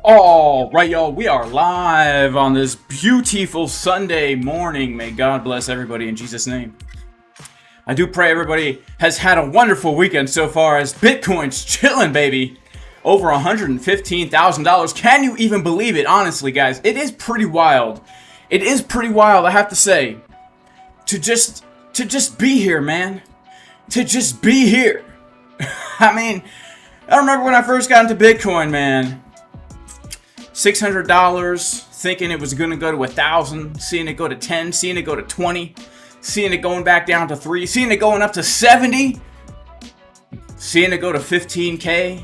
All right, y'all, we are live on this beautiful Sunday morning. May God bless everybody in Jesus' name. I do pray everybody has had a wonderful weekend so far as Bitcoin's chilling, baby. Over $115,000. Can you even believe it? Honestly, guys, it is pretty wild. It is pretty wild, I have to say. To just be here, man. To just be here. I mean, I remember when I first got into Bitcoin, man. $600, thinking it was going to go to 1,000, seeing it go to 10, seeing it go to 20, seeing it going back down to 3, seeing it going up to 70, seeing it go to 15K.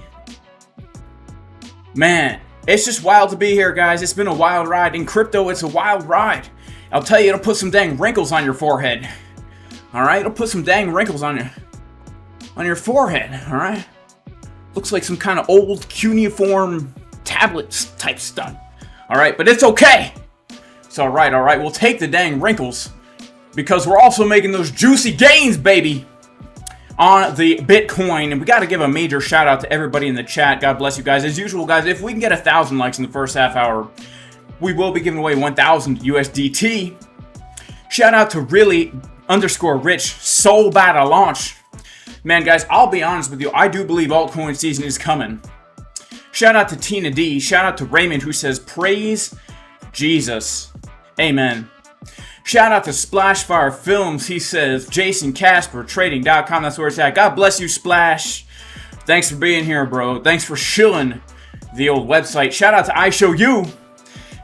Man, it's just wild to be here, guys. It's been a wild ride. In crypto, it's a wild ride. I'll tell you, it'll put some dang wrinkles on your forehead. All right? It'll put some dang wrinkles on your forehead. All right? Looks like some kind of old cuneiform tablets type stuff. Alright, but it's okay. It's alright. We'll take the dang wrinkles because we're also making those juicy gains, baby, on the Bitcoin. And we got to give a major shout out to everybody in the chat. God bless you guys. As usual, guys, if we can get 1,000 likes in the first half hour, we will be giving away 1,000 USDT. Shout out to really_rich soul bad launch. Man, guys, I'll be honest with you. I do believe altcoin season is coming. Shout out to Tina D. Shout out to Raymond who says, praise Jesus. Amen. Shout out to Splashfire Films. He says, Jason Casper, trading.com. That's where it's at. God bless you, Splash. Thanks for being here, bro. Thanks for shilling the old website. Shout out to iShowU.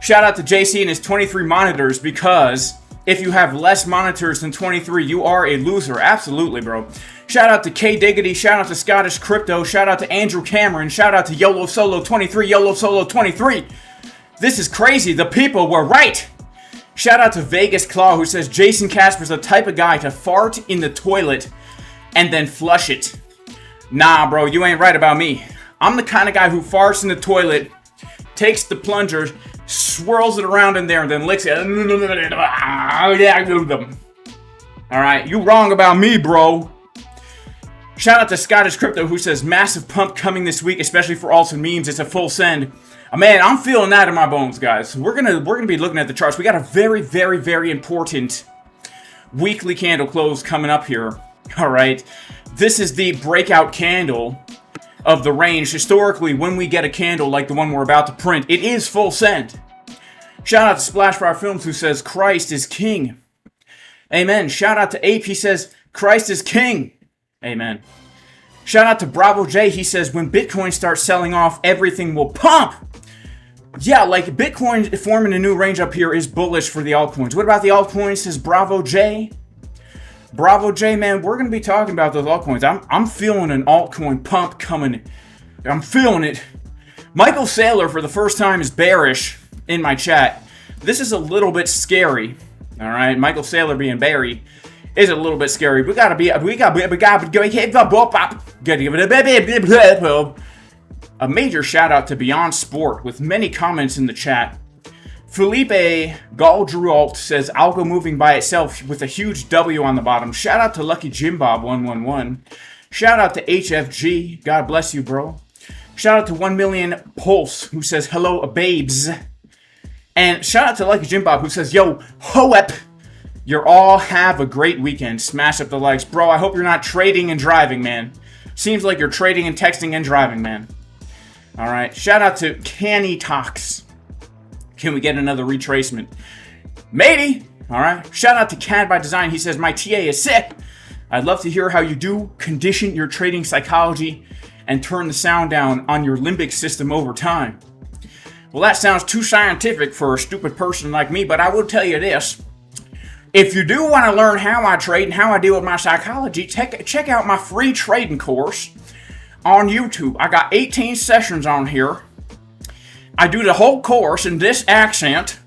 Shout out to JC and his 23 monitors, because if you have less monitors than 23, you are a loser. Absolutely, bro. Shout out to K Diggity, shout out to Scottish Crypto, shout out to Andrew Cameron, shout out to YOLO Solo 23, YOLO Solo 23. This is crazy, the people were right. Shout out to Vegas Claw who says, Jason Casper's the type of guy to fart in the toilet and then flush it. Nah, bro, you ain't right about me. I'm the kind of guy who farts in the toilet, takes the plunger, swirls it around in there, and then licks it. Alright, you wrong about me, bro. Shout out to Scottish Crypto who says, massive pump coming this week, especially for alts and memes. It's a full send. Man, I'm feeling that in my bones, guys. We're gonna be looking at the charts. We got a very, very, very important weekly candle close coming up here. All right, this is the breakout candle of the range. Historically, when we get a candle like the one we're about to print, it is full send. Shout out to Splashfire Films who says, Christ is King. Amen. Shout out to Ape. He says, Christ is King. Amen. Shout out to Bravo J. He says, when Bitcoin starts selling off, everything will pump. Yeah, like Bitcoin forming a new range up here is bullish for the altcoins. What about the altcoins, says Bravo J? Bravo J, man, we're going to be talking about those altcoins. I'm feeling an altcoin pump coming. I'm feeling it. Michael Saylor, for the first time, is bearish in my chat. This is a little bit scary. All right, Michael Saylor being bearish is a little bit scary. We gotta a major shout out to Beyond Sport with many comments in the chat. Felipe Galdrualt says algo moving by itself with a huge W on the bottom. Shout out to Lucky Jimbob 111. Shout out to HFG. God bless you, bro. Shout out to 1 Million Pulse who says hello, babes. And shout out to Lucky Jimbob who says, yo, hoep. You all have a great weekend. Smash up the likes. Bro, I hope you're not trading and driving, man. Seems like you're trading and texting and driving, man. Alright. Shout out to Canny Talks. Can we get another retracement? Maybe. Alright. Shout out to CAD by Design. He says, my TA is sick. I'd love to hear how you do condition your trading psychology and turn the sound down on your limbic system over time. Well, that sounds too scientific for a stupid person like me, but I will tell you this. If you do want to learn how I trade and how I deal with my psychology, check out my free trading course on YouTube. I got 18 sessions on here. I do the whole course in this accent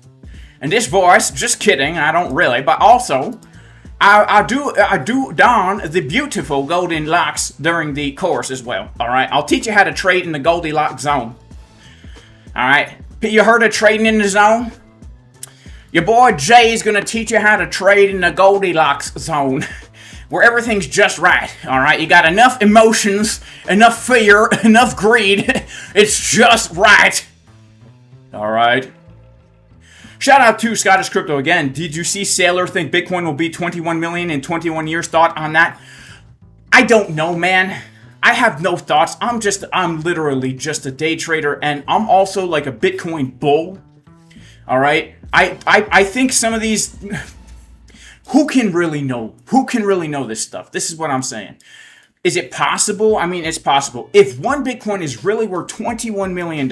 and this voice. Just kidding, I don't really. But also, I do don the beautiful golden locks during the course as well. All right, I'll teach you how to trade in the Goldilocks zone. All right, you heard of trading in the zone? Your boy Jay is going to teach you how to trade in the Goldilocks zone. where everything's just right, all right? You got enough emotions, enough fear, enough greed. It's just right. All right. Shout out to Scottish Crypto again. Did you see Sailor think Bitcoin will be 21 million in 21 years? Thought on that? I don't know, man. I have no thoughts. I'm literally just a day trader, and I'm also like a Bitcoin bull. All right. I think some of these, who can really know? Who can really know this stuff? This is what I'm saying. Is it possible? I mean, it's possible. If one Bitcoin is really worth $21 million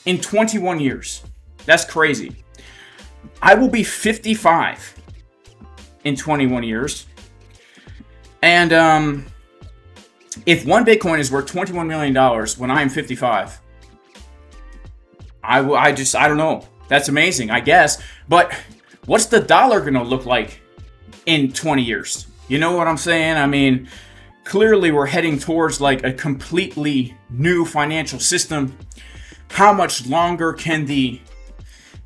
in 21 years, that's crazy. I will be 55 in 21 years. And if one Bitcoin is worth $21 million when I am 55, I don't know. That's amazing, I guess. But what's the dollar going to look like in 20 years? You know what I'm saying? I mean, clearly we're heading towards like a completely new financial system. How much longer can the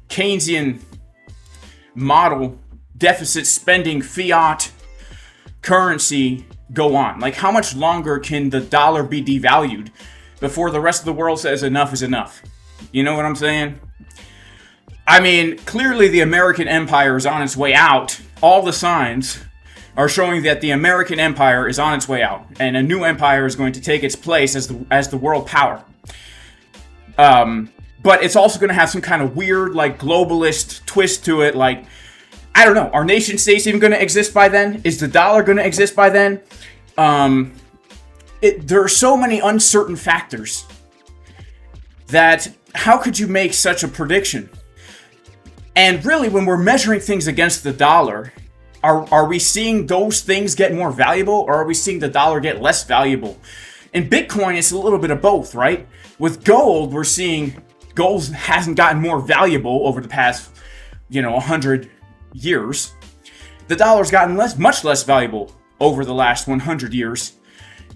Keynesian model, deficit spending, fiat currency go on? Like, how much longer can the dollar be devalued before the rest of the world says enough is enough? You know what I'm saying? I mean, clearly the American empire is on its way out. All the signs are showing that the American empire is on its way out, and a new empire is going to take its place as the world power. But it's also going to have some kind of weird, like, globalist twist to it. Like, I don't know. Are nation states even going to exist by then? Is the dollar going to exist by then? There are so many uncertain factors that how could you make such a prediction? And really, when we're measuring things against the dollar, are we seeing those things get more valuable, or are we seeing the dollar get less valuable? In Bitcoin, it's a little bit of both, right? With gold, we're seeing gold hasn't gotten more valuable over the past, 100 years. The dollar's gotten much less valuable over the last 100 years.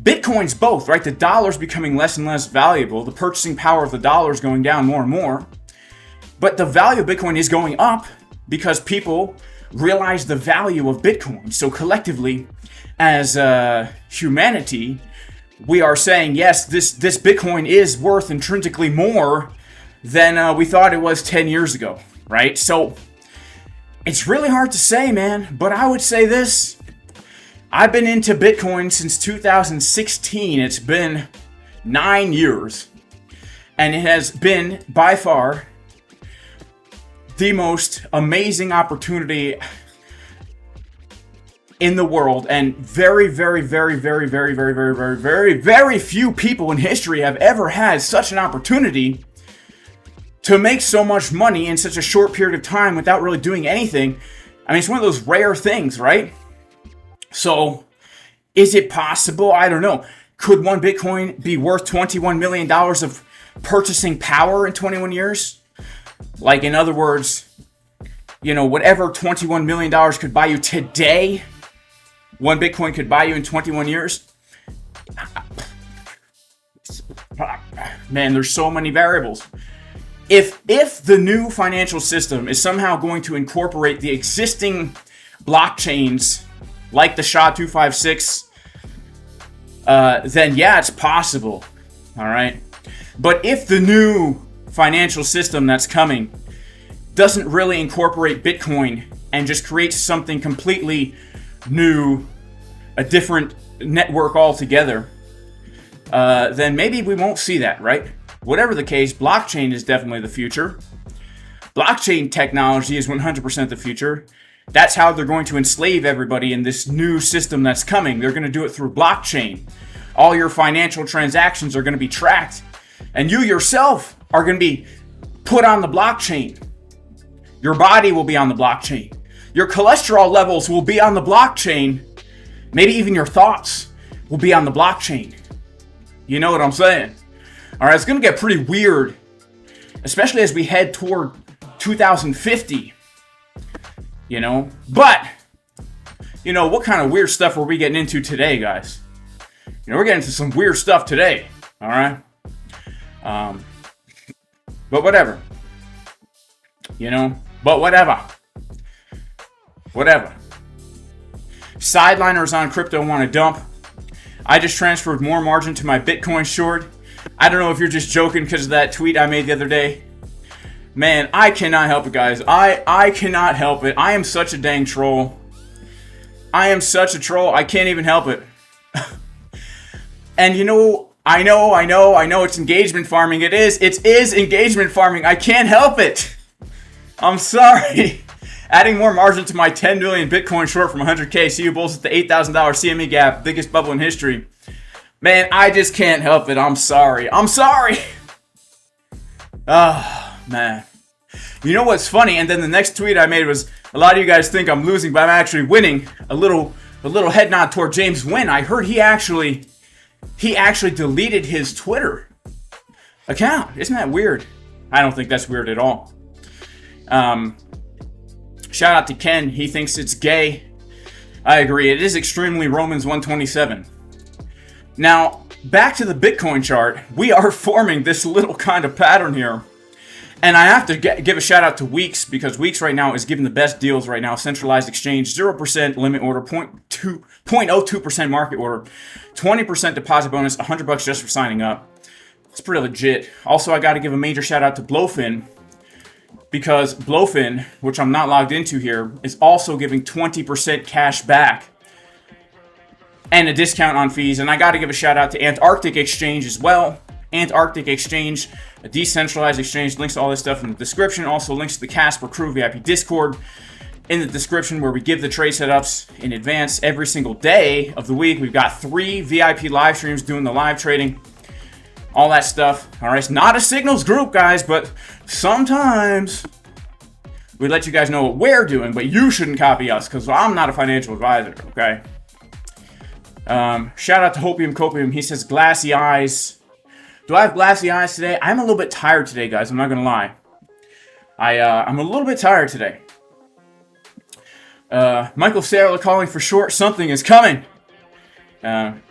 Bitcoin's both, right? The dollar's becoming less and less valuable. The purchasing power of the dollar is going down more and more. But the value of Bitcoin is going up because people realize the value of Bitcoin. So collectively, as humanity, we are saying, yes, this Bitcoin is worth intrinsically more than we thought it was 10 years ago, right? So it's really hard to say, man, but I would say this. I've been into Bitcoin since 2016. It's been 9 years, and it has been by far the most amazing opportunity in the world, and very, very, very, very, very, very, very, very, very, very few people in history have ever had such an opportunity to make so much money in such a short period of time without really doing anything. I mean, it's one of those rare things, right? So, is it possible? I don't know. Could one Bitcoin be worth $21 million of purchasing power in 21 years? Like, in other words, whatever $21 million could buy you today, one Bitcoin could buy you in 21 years? Man, there's so many variables. If the new financial system is somehow going to incorporate the existing blockchains like the SHA-256, then yeah, it's possible. All right. But if the new financial system that's coming doesn't really incorporate Bitcoin and just creates something completely new, a different network altogether, then maybe we won't see that, right? Whatever the case, blockchain is definitely the future. Blockchain technology is 100% the future. That's how they're going to enslave everybody in this new system that's coming. They're going to do it through blockchain. All your financial transactions are going to be tracked. And you yourself are going to be put on the blockchain. Your body will be on the blockchain. Your cholesterol levels will be on the blockchain. Maybe even your thoughts will be on the blockchain. You know what I'm saying? All right, it's going to get pretty weird, especially as we head toward 2050. But, what kind of weird stuff were we getting into today, guys? We're getting into some weird stuff today, all right? But whatever. But whatever. Whatever. Sideliners on crypto want to dump. I just transferred more margin to my Bitcoin short. I don't know if you're just joking because of that tweet I made the other day. Man, I cannot help it, guys. I cannot help it. I am such a dang troll. I am such a troll. I can't even help it. And you know, I know it's engagement farming. It is engagement farming. I can't help it. I'm sorry. Adding more margin to my 10 million Bitcoin short from 100K. See you bulls at the $8,000 CME gap. Biggest bubble in history. Man, I just can't help it. I'm sorry. I'm sorry. Oh, man. You know what's funny? And then the next tweet I made was, a lot of you guys think I'm losing, but I'm actually winning. A little head nod toward James Wynn. I heard he actually deleted his Twitter account. Isn't that weird? I don't think that's weird at all. Shout out to Ken. He thinks it's gay. I agree. It is extremely Romans 127. Now, back to the Bitcoin chart. We are forming this little kind of pattern here. And I have to give a shout out to WEEX, because WEEX right now is giving the best deals right now. Centralized exchange, 0% limit order, 0.02% market order, 20% deposit bonus, $100 just for signing up. It's pretty legit. Also, I got to give a major shout out to BLOFIN, because BLOFIN, which I'm not logged into here, is also giving 20% cash back and a discount on fees. And I got to give a shout out to ANTARCTIC exchange as well. ANTARCTIC exchange, a decentralized exchange. Links to all this stuff in the description. Also links to the Casper Crew VIP Discord in the description, where we give the trade setups in advance every single day of the week. We've got 3 VIP live streams doing the live trading, all that stuff. All right, it's not a signals group, guys, but sometimes we let you guys know what we're doing, but you shouldn't copy us, because I'm not a financial advisor, okay? Shout out to Hopium Copium. He says, glassy eyes. Do I have glassy eyes today? I'm a little bit tired today, guys. I'm not going to lie. I'm a little bit tired today. Michael Saylor calling for short. Something is coming. James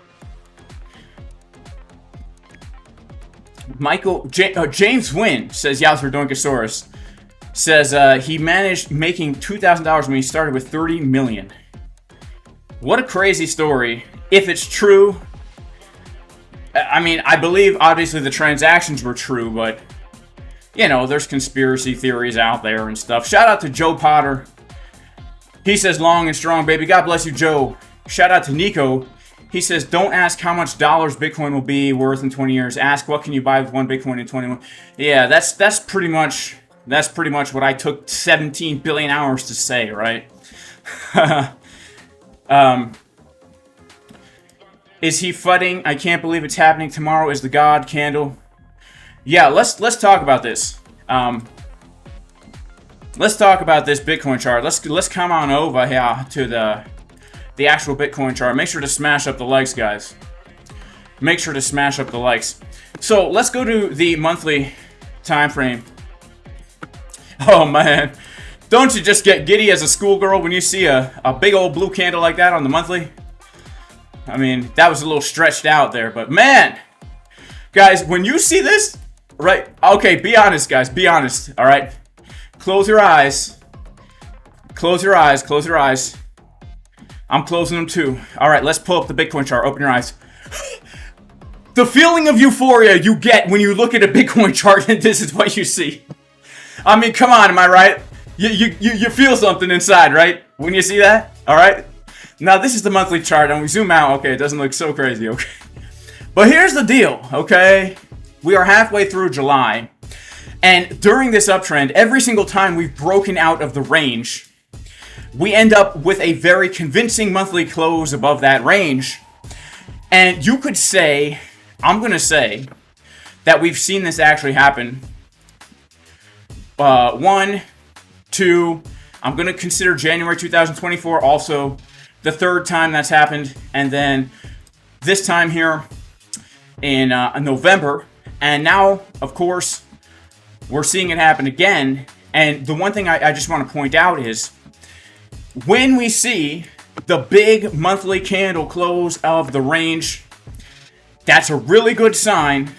Wynn says, Yowzer Doinkosaurus, says he managed making $2,000 when he started with 30 million. What a crazy story. If it's true, I mean, I believe obviously the transactions were true, but you know, there's conspiracy theories out there and stuff. Shout out to Joe Potter. He says, long and strong, baby. God bless you, Joe. Shout out to Nico. He says, don't ask how much dollars Bitcoin will be worth in 20 years. Ask what can you buy with 1 Bitcoin in 21. Yeah, that's pretty much what I took 17 billion hours to say, right? Is he fudding? I can't believe it's happening. Tomorrow is the God candle. Yeah, let's talk about this. Let's talk about this Bitcoin chart. Let's come on over here to the actual Bitcoin chart. Make sure to smash up the likes, guys. Make sure to smash up the likes. So let's go to the monthly time frame. Oh man, don't you just get giddy as a schoolgirl when you see a big old blue candle like that on the monthly? I mean, that was a little stretched out there, but man, guys, when you see this, right? Okay, be honest, guys. Be honest. All right. Close your eyes. Close your eyes. Close your eyes. I'm closing them too. All right, let's pull up the Bitcoin chart. Open your eyes. The feeling of euphoria you get when you look at a Bitcoin chart and this is what you see. I mean, come on, am I right? You feel something inside, right? When you see that? All right. Now, this is the monthly chart, and we zoom out. Okay, it doesn't look so crazy, okay? But here's the deal, okay? We are halfway through July, and during this uptrend, every single time we've broken out of the range, we end up with a very convincing monthly close above that range. And you could say, I'm going to say, that we've seen this actually happen. 1, 2, I'm going to consider January 2024 also the third time that's happened, and then this time here in November, and now, of course, we're seeing it happen again. And the one thing I just want to point out is, when we see the big monthly candle close of the range, that's a really good sign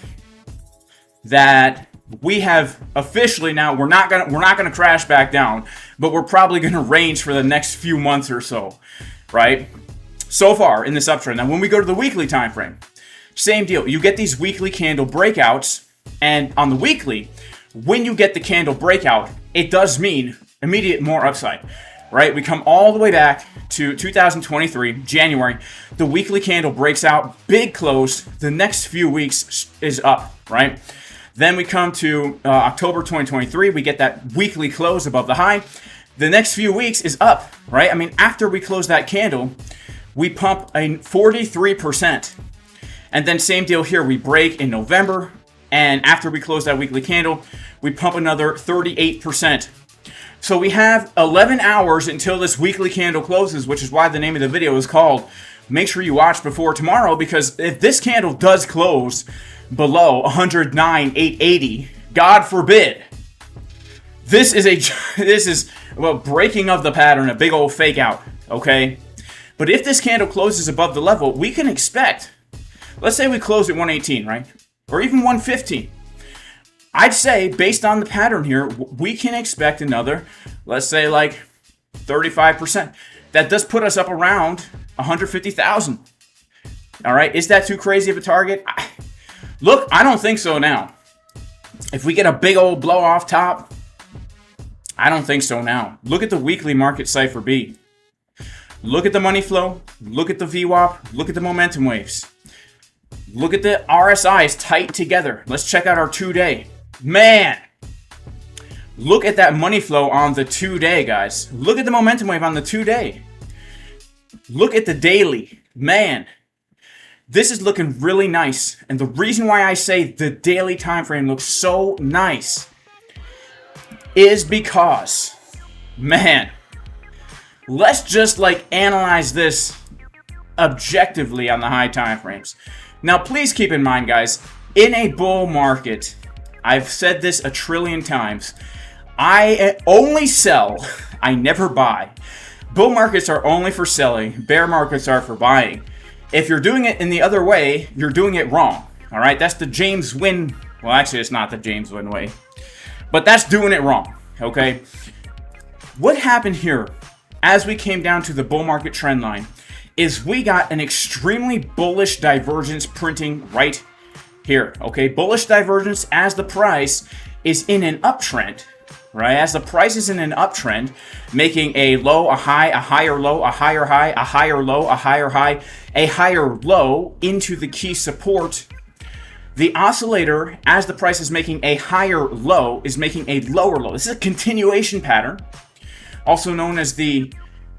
that we have officially now, we're not gonna crash back down, but we're probably gonna range for the next few months or so. Right? So far in this uptrend. Now, when we go to the weekly time frame, same deal. You get these weekly candle breakouts, and on the weekly, when you get the candle breakout, it does mean immediate more upside, right? We come all the way back to 2023, January. The weekly candle breaks out, big close. The next few weeks is up, right? Then we come to October 2023. We get that weekly close above the high. The next few weeks is up, right? I mean, after we close that candle, we pump a 43%. And then same deal here. We break in November. And after we close that weekly candle, we pump another 38%. So we have 11 hours until this weekly candle closes, which is why the name of the video is called Make Sure You Watch Before Tomorrow, because if this candle does close below 109,880, God forbid, this is well, breaking of the pattern, a big old fake out, okay? But if this candle closes above the level, we can expect, let's say we close at 118, right? Or even 115. I'd say, based on the pattern here, we can expect another, let's say like 35%. That does put us up around 150,000. All right, is that too crazy of a target? Look, I don't think so now. If we get a big old blow off top, I don't think so now. Look at the weekly market Cipher B. Look at the money flow. Look at the VWAP. Look at the momentum waves. Look at the RSIs tight together. Let's check out our 2-day. Man, look at that money flow on the 2-day, guys. Look at the momentum wave on the 2-day. Look at the daily. Man, this is looking really nice. And the reason why I say the daily time frame looks so nice is because, man, let's just like analyze this objectively on the high time frames. Now, please keep in mind, guys, in a bull market, I've said this a trillion times, I only sell, I never buy. Bull markets are only for selling, bear markets are for buying. If you're doing it in the other way, you're doing it wrong. All right, that's the James Wynn, well, actually, it's not the James Wynn way, but that's doing it wrong, okay? What happened here as we came down to the bull market trend line is we got an extremely bullish divergence printing right here, okay? Bullish divergence as the price is in an uptrend, right? As the price is in an uptrend, making a low, a high, a higher low, a higher high, a higher low, a higher high, a higher low into the key support. The oscillator, as the price is making a higher low, is making a lower low. This is a continuation pattern, also known as the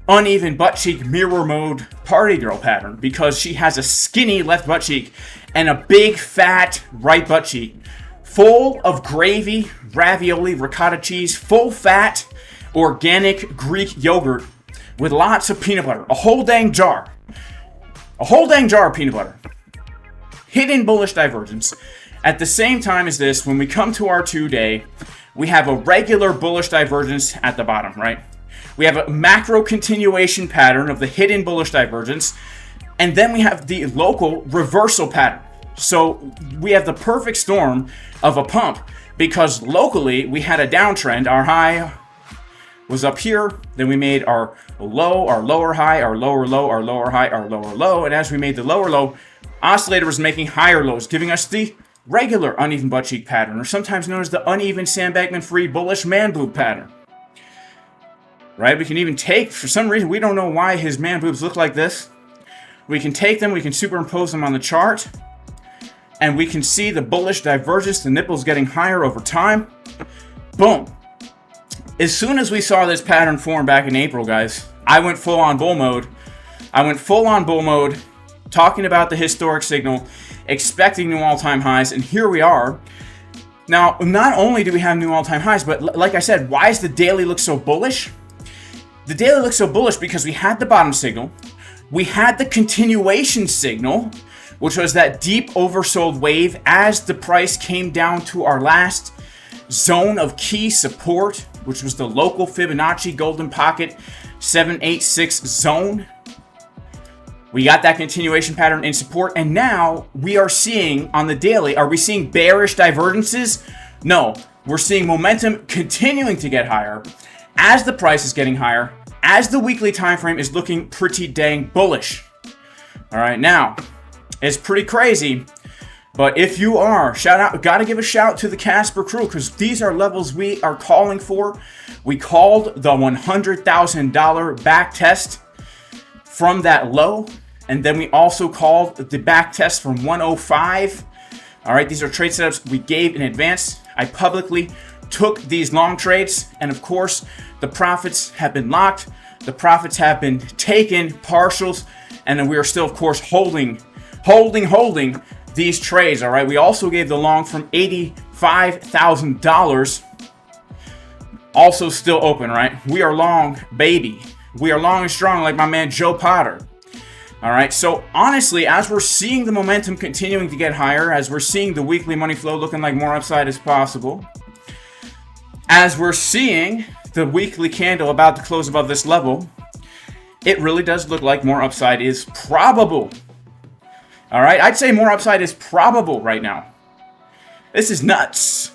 uneven butt cheek mirror mode party girl pattern, because she has a skinny left butt cheek and a big fat right butt cheek full of gravy, ravioli, ricotta cheese, full fat organic Greek yogurt with lots of peanut butter, a whole dang jar of peanut butter. Hidden bullish divergence. At the same time as this, when we come to our 2-day, we have a regular bullish divergence at the bottom, right? We have a macro continuation pattern of the hidden bullish divergence, and then we have the local reversal pattern. So we have the perfect storm of a pump, because locally we had a downtrend. Our high was up here, then we made our low, our lower high, our lower low, our lower high, our lower low, and as we made the lower low, oscillator was making higher lows, giving us the regular uneven butt cheek pattern, or sometimes known as the uneven Sam Bankman-Fried bullish man boob pattern. Right? We can even take, for some reason, we don't know why his man boobs look like this. We can take them, we can superimpose them on the chart, and we can see the bullish divergence, the nipples getting higher over time. Boom. As soon as we saw this pattern form back in April, guys, I went full on bull mode. Talking about the historic signal, expecting new all-time highs, and here we are. Now, not only do we have new all-time highs, but like I said, why does the daily look so bullish? The daily looks so bullish because we had the bottom signal, we had the continuation signal, which was that deep oversold wave as the price came down to our last zone of key support, which was the local Fibonacci golden pocket 786 zone. We got that continuation pattern in support, and now we are seeing on the daily, are we seeing bearish divergences? No, we're seeing momentum continuing to get higher as the price is getting higher, as the weekly time frame is looking pretty dang bullish. All right, now, it's pretty crazy But if you are, shout out, got to give a shout to the Casper crew, because these are levels we are calling for. We called the $100,000 back test from that low, and then we also called the back test from 105. All right, these are trade setups we gave in advance. I publicly took these long trades, and of course, the profits have been locked. The profits have been taken, partials, and then we are still, of course, holding these trades. All right, we also gave the long from $85,000, also still open. Right, we are long, baby. We are long and strong, like my man Joe Potter. All right, so honestly, as we're seeing the momentum continuing to get higher, as we're seeing the weekly money flow looking like more upside is possible, as we're seeing the weekly candle about to close above this level, it really does look like more upside is probable. All right, I'd say more upside is probable right now. This is nuts.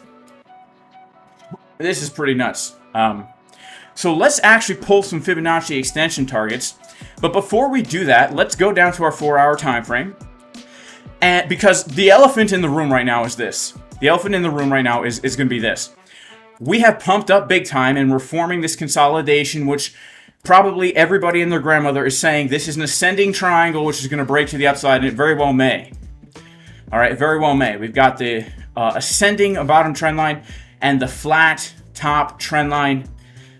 This is pretty nuts. So let's actually pull some Fibonacci extension targets. But before we do that, let's go down to our 4-hour time frame. And because the elephant in the room right now is this. The elephant in the room right now is going to be this. We have pumped up big time, and we're forming this consolidation, which probably everybody and their grandmother is saying this is an ascending triangle, which is going to break to the upside, and it very well may. All right, it very well may. We've got the ascending bottom trend line and the flat top trend line.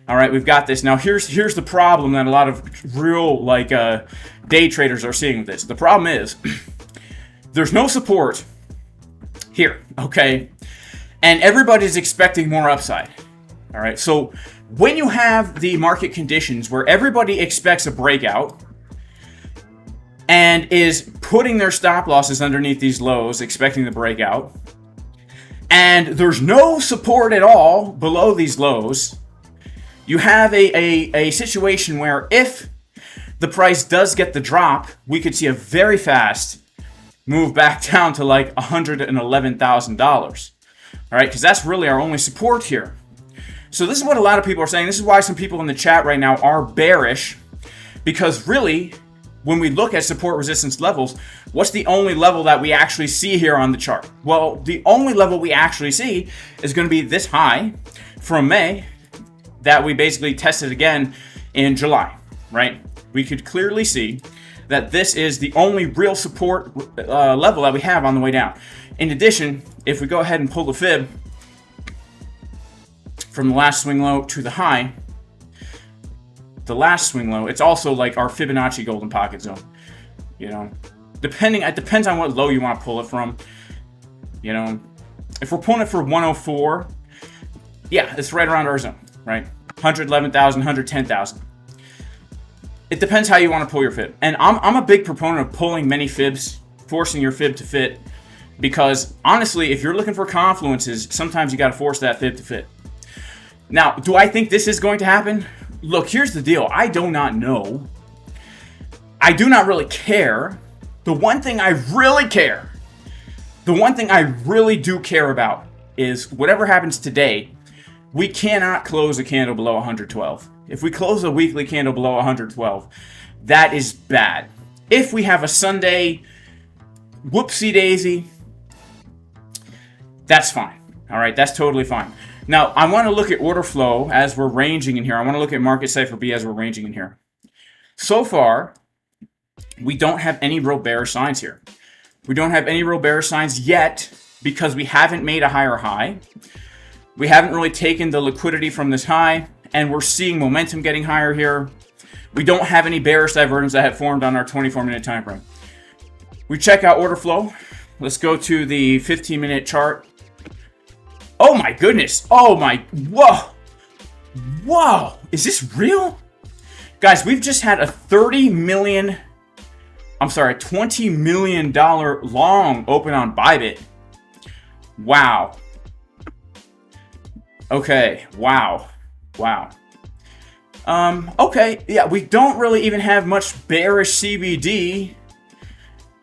All right, we've got this. Now, here's the problem that a lot of real day traders are seeing with this. The problem is there's no support here, okay? And everybody's expecting more upside. All right, so when you have the market conditions where everybody expects a breakout and is putting their stop losses underneath these lows, expecting the breakout, and there's no support at all below these lows, you have a situation where if the price does get the drop, we could see a very fast move back down to like $111,000. All right, because that's really our only support here. So this is what a lot of people are saying. This is why some people in the chat right now are bearish, because really, when we look at support resistance levels, what's the only level that we actually see here on the chart? Well, the only level we actually see is going to be this high from May that we basically tested again in July, right? We could clearly see that this is the only real support level that we have on the way down. In addition, if we go ahead and pull the fib from the last swing low to the high, the last swing low, it's also like our Fibonacci golden pocket zone. You know, it depends on what low you want to pull it from. You know, if we're pulling it for 104, yeah, it's right around our zone, right? 111,000, 110,000. It depends how you want to pull your fib. And I'm a big proponent of pulling many fibs, forcing your fib to fit, because honestly, if you're looking for confluences, sometimes you got to force that fib to fit. Now, do I think this is going to happen? Look, here's the deal. I do not know. I do not really care. The one thing I really care, the one thing I really do care about is whatever happens today, we cannot close a candle below 112. If we close a weekly candle below 112, that is bad. If we have a Sunday whoopsie daisy, that's fine. All right, that's totally fine. Now, I want to look at order flow as we're ranging in here. I want to look at market Cipher B as we're ranging in here. So far, we don't have any real bearish signs here. We don't have any real bearish signs yet because we haven't made a higher high. We haven't really taken the liquidity from this high, and we're seeing momentum getting higher here. We don't have any bearish divergence that have formed on our 24-minute time frame. We check out order flow. Let's go to the 15-minute chart. Oh my goodness. Oh my, whoa. Whoa, is this real? Guys, we've just had a $20 million long open on Bitget. Wow. Okay, wow. Wow. Okay, yeah, we don't really even have much bearish CBD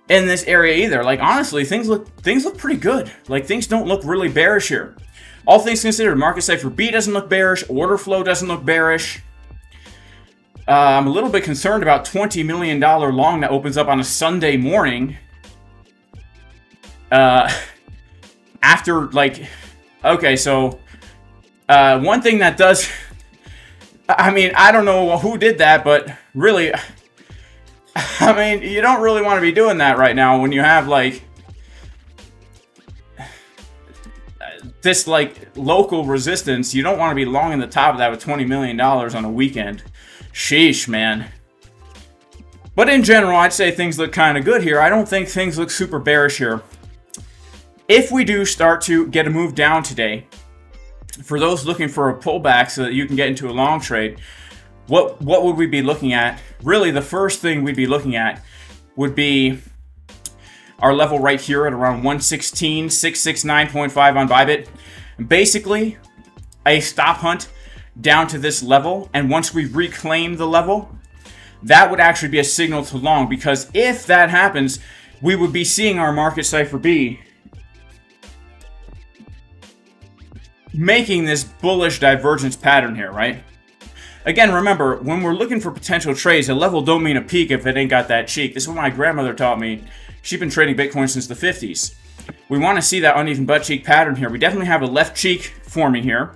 in this area either. Like, honestly, things look pretty good. Like, things don't look really bearish here. All things considered, market Cipher B doesn't look bearish. Order flow doesn't look bearish. I'm a little bit concerned about $20 million long that opens up on a Sunday morning. after, like, okay, so one thing that does, I mean, I don't know who did that, but really, I mean, you don't really want to be doing that right now when you have, like, this, like, local resistance. You don't want to be long in the top of that with $20 million on a weekend. Sheesh, man. But in general, I'd say things look kind of good here. I don't think things look super bearish here. If we do start to get a move down today, for those looking for a pullback so that you can get into a long trade, what would we be looking at? Really, the first thing we'd be looking at would be our level right here at around 116,669.5 on Bybit. Basically, a stop hunt down to this level, and once we reclaim the level, that would actually be a signal to long, because if that happens, we would be seeing our market cipher B making this bullish divergence pattern here, right? Again, remember, when we're looking for potential trades, a level don't mean a peak if it ain't got that cheek. This is what my grandmother taught me. She's been trading Bitcoin since the 50s. We want to see that uneven butt cheek pattern here. We definitely have a left cheek forming here.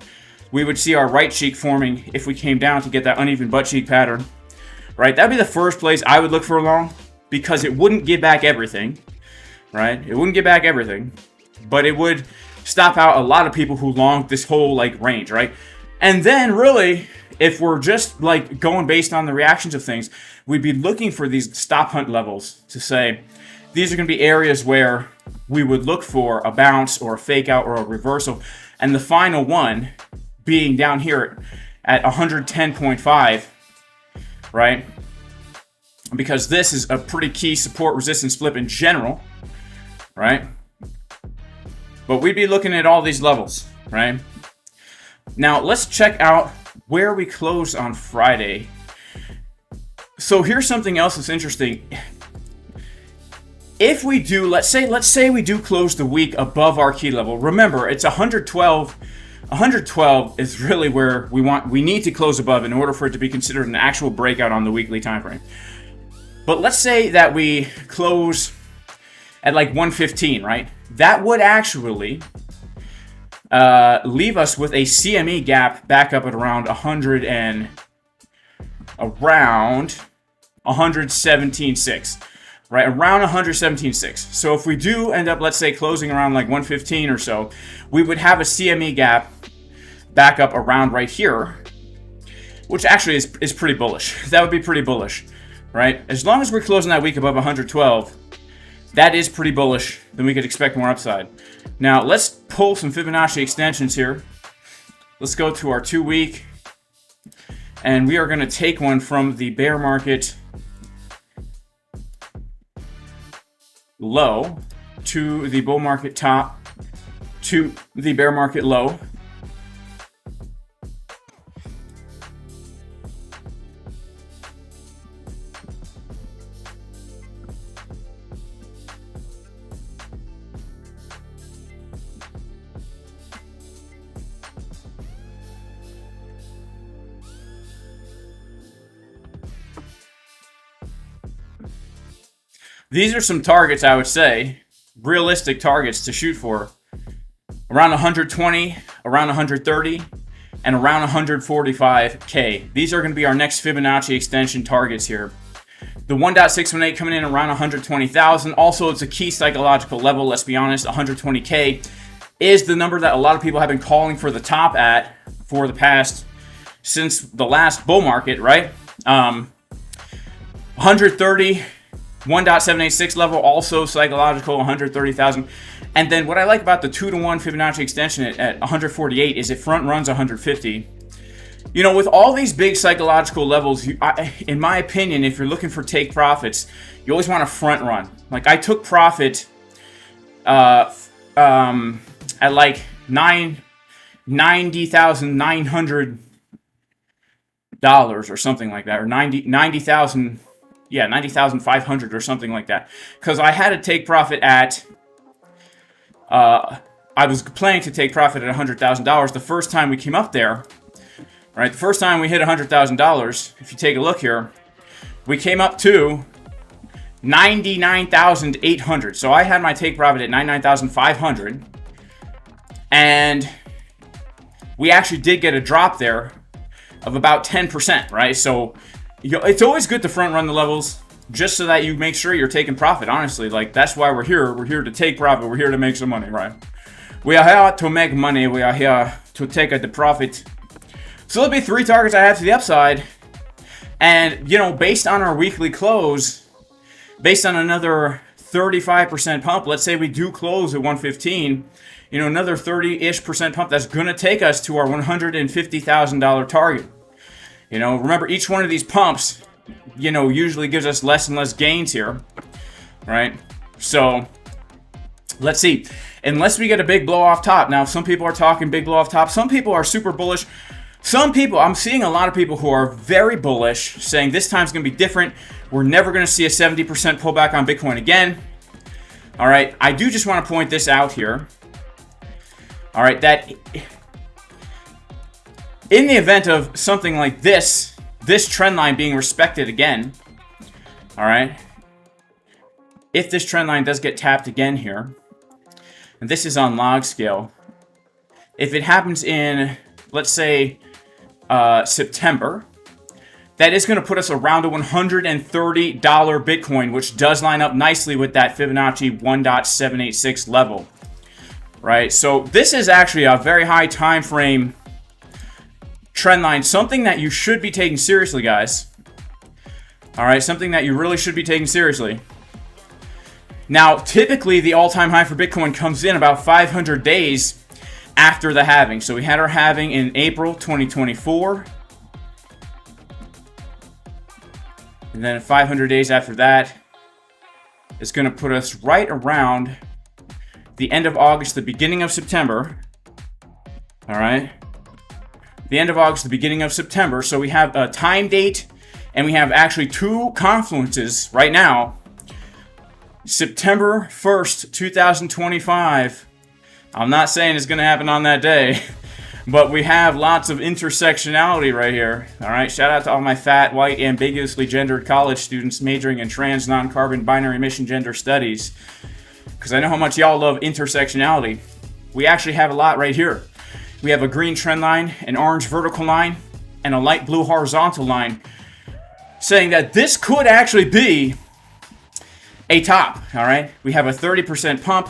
We would see our right cheek forming if we came down to get that uneven butt cheek pattern, right? That'd be the first place I would look for a long, because it wouldn't give back everything, right? It wouldn't give back everything, but it would stop out a lot of people who longed this whole, like, range, right? And then really, if we're just, like, going based on the reactions of things, we'd be looking for these stop hunt levels to say, these are going to be areas where we would look for a bounce or a fake out or a reversal. And the final one being down here at 110.5, right? Because this is a pretty key support resistance flip in general, right? But we'd be looking at all these levels, right? Now, let's check out where we closed on Friday. So here's something else that's interesting. If we do, let's say we do close the week above our key level. Remember, it's 112. 112 is really where we need to close above in order for it to be considered an actual breakout on the weekly time frame. But let's say that we close at like 115, right? That would actually leave us with a CME gap back up at around 117.6, right? Around 117.6. So if we do end up, let's say, closing around like 115 or so, we would have a CME gap back up around right here, which actually is pretty bullish. That would be pretty bullish, right? As long as we're closing that week above 112, that is pretty bullish. Then we could expect more upside. Now, let's pull some Fibonacci extensions here. Let's go to our 2-week. And we are going to take one from the bear market low to the bull market top to the bear market low. These are some targets, I would say, realistic targets to shoot for. Around 120, around 130, and around 145K. These are going to be our next Fibonacci extension targets here. The 1.618 coming in around 120,000. Also, it's a key psychological level, let's be honest. 120K is the number that a lot of people have been calling for the top at for the past, since the last bull market, right? 130, 1.786 level, also psychological, 130,000. And then what I like about the 2-to-1 Fibonacci extension at 148 is it front runs 150. You know, with all these big psychological levels, in my opinion, if you're looking for take profits, you always want to front run. Like, I took profit at like $90,900 or something like that, or 90,000. Yeah, 90,500 or something like that. Because I had to take profit at, I was planning to take profit at $100,000 the first time we came up there, right? The first time we hit $100,000, if you take a look here, we came up to 99,800. So I had my take profit at 99,500. And we actually did get a drop there of about 10%, right? So it's always good to front run the levels just so that you make sure you're taking profit, honestly. Like, that's why we're here. We're here to take profit. We're here to make some money, right? We are here to make money. We are here to take the profit. So there'll be 3 targets I have to the upside. And, you know, based on our weekly close, based on another 35% pump, let's say we do close at 115, you know, another 30-ish% pump, that's going to take us to our $150,000 target. You know, remember, each one of these pumps, you know, usually gives us less and less gains here, right? So, let's see. Unless we get a big blow off top. Now, some people are talking big blow off top. Some people are super bullish. Some people, I'm seeing a lot of people who are very bullish, saying this time's going to be different. We're never going to see a 70% pullback on Bitcoin again. All right, I do just want to point this out here. All right, that in the event of something like this trend line being respected again, all right, if this trend line does get tapped again here, and this is on log scale, if it happens in, let's say, September, that is going to put us around a $130 Bitcoin, which does line up nicely with that Fibonacci 1.786 level, right? So this is actually a very high time frame trend line, something that you should be taking seriously, guys. All right, something that you really should be taking seriously. Now, typically, the all-time high for Bitcoin comes in about 500 days after the halving. So we had our halving in April 2024. And then 500 days after that is going to put us right around the end of August, the beginning of September. All right. The end of August, the beginning of September. So we have a time date, and we have actually 2 confluences right now. September 1st, 2025. I'm not saying it's going to happen on that day, but we have lots of intersectionality right here. All right, shout out to all my fat, white, ambiguously gendered college students majoring in trans, non-carbon, binary emission gender studies, because I know how much y'all love intersectionality. We actually have a lot right here. We have a green trend line, an orange vertical line, and a light blue horizontal line, saying that this could actually be a top. All right, we have a 30% pump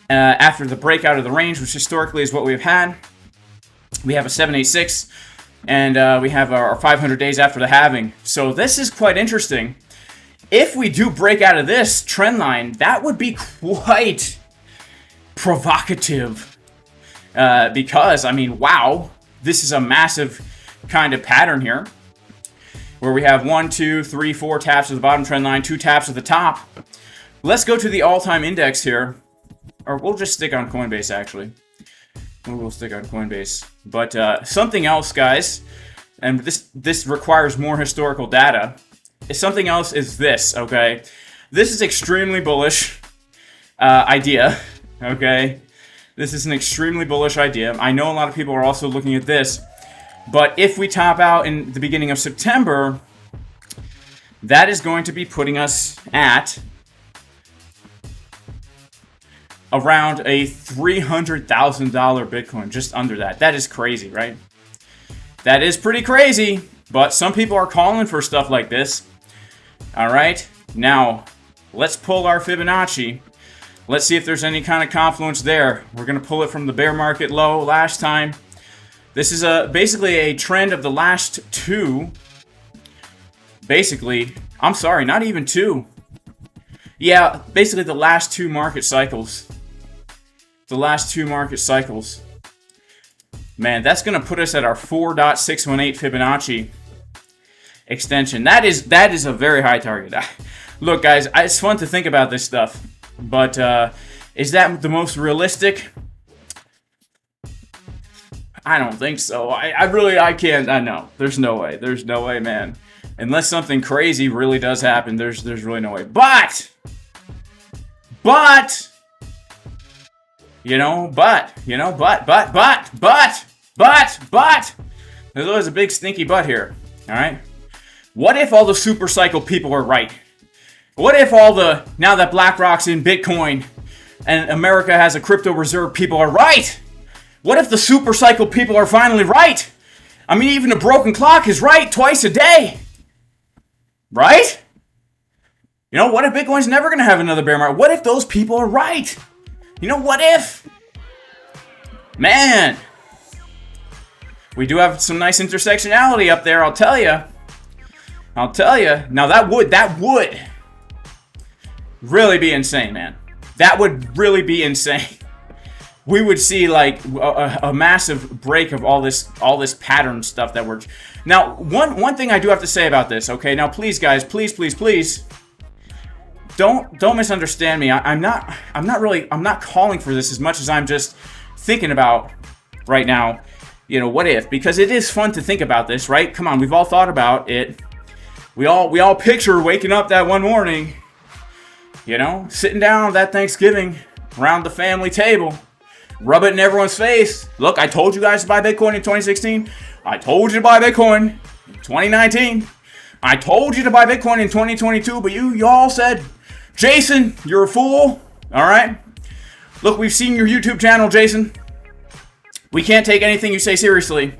after the breakout of the range, which historically is what we've had. We have a 786, and we have our 500 days after the halving. So this is quite interesting. If we do break out of this trend line, that would be quite provocative. Because, I mean, wow, this is a massive kind of pattern here, where we have 1, 2, 3, 4 taps of the bottom trend line, 2 taps of the top. Let's go to the all-time index here, or we'll just stick on Coinbase, actually. We'll stick on Coinbase. But something else, guys, and this requires more historical data. Something else is this, okay? This is extremely bullish idea, okay? This is an extremely bullish idea. I know a lot of people are also looking at this. But if we top out in the beginning of September, that is going to be putting us at around a $300,000 Bitcoin, just under that. That is crazy, right? That is pretty crazy, but some people are calling for stuff like this. All right, now let's pull our Fibonacci. Let's see if there's any kind of confluence there. We're going to pull it from the bear market low last time. This is basically a trend of the last 2. Basically, I'm sorry, not even 2. Yeah, basically the last 2 market cycles. The last 2 market cycles. Man, that's going to put us at our 4.618 Fibonacci extension. That is a very high target. Look, guys, it's fun to think about this stuff. But is that the most realistic? I don't think so. I can't. I know. There's no way. There's no way, man. Unless something crazy really does happen, there's really no way. But, there's always a big stinky but here. All right. What if all the super cycle people are right? What if now that BlackRock's in Bitcoin and America has a crypto reserve, people are right? What if the super cycle people are finally right? I mean, even a broken clock is right twice a day. Right? You know, what if Bitcoin's never going to have another bear market? What if those people are right? You know, what if? Man. We do have some nice intersectionality up there, I'll tell you. I'll tell you. Now, that would really be insane, man. That would really be insane. We would see like a massive break of all this pattern stuff that we're. Now, one thing I do have to say about this, okay? Now, please, guys, please, don't misunderstand me. I'm not calling for this as much as I'm just thinking about right now. You know, what if? Because it is fun to think about this, right? Come on, we've all thought about it. We all picture waking up that one morning, you know, sitting down that Thanksgiving around the family table. Rub it in everyone's face. Look, I told you guys to buy Bitcoin in 2016. I told you to buy Bitcoin in 2019. I told you to buy Bitcoin in 2022, but you all said, Jason, you're a fool. All right? Look, we've seen your YouTube channel, Jason. We can't take anything you say seriously.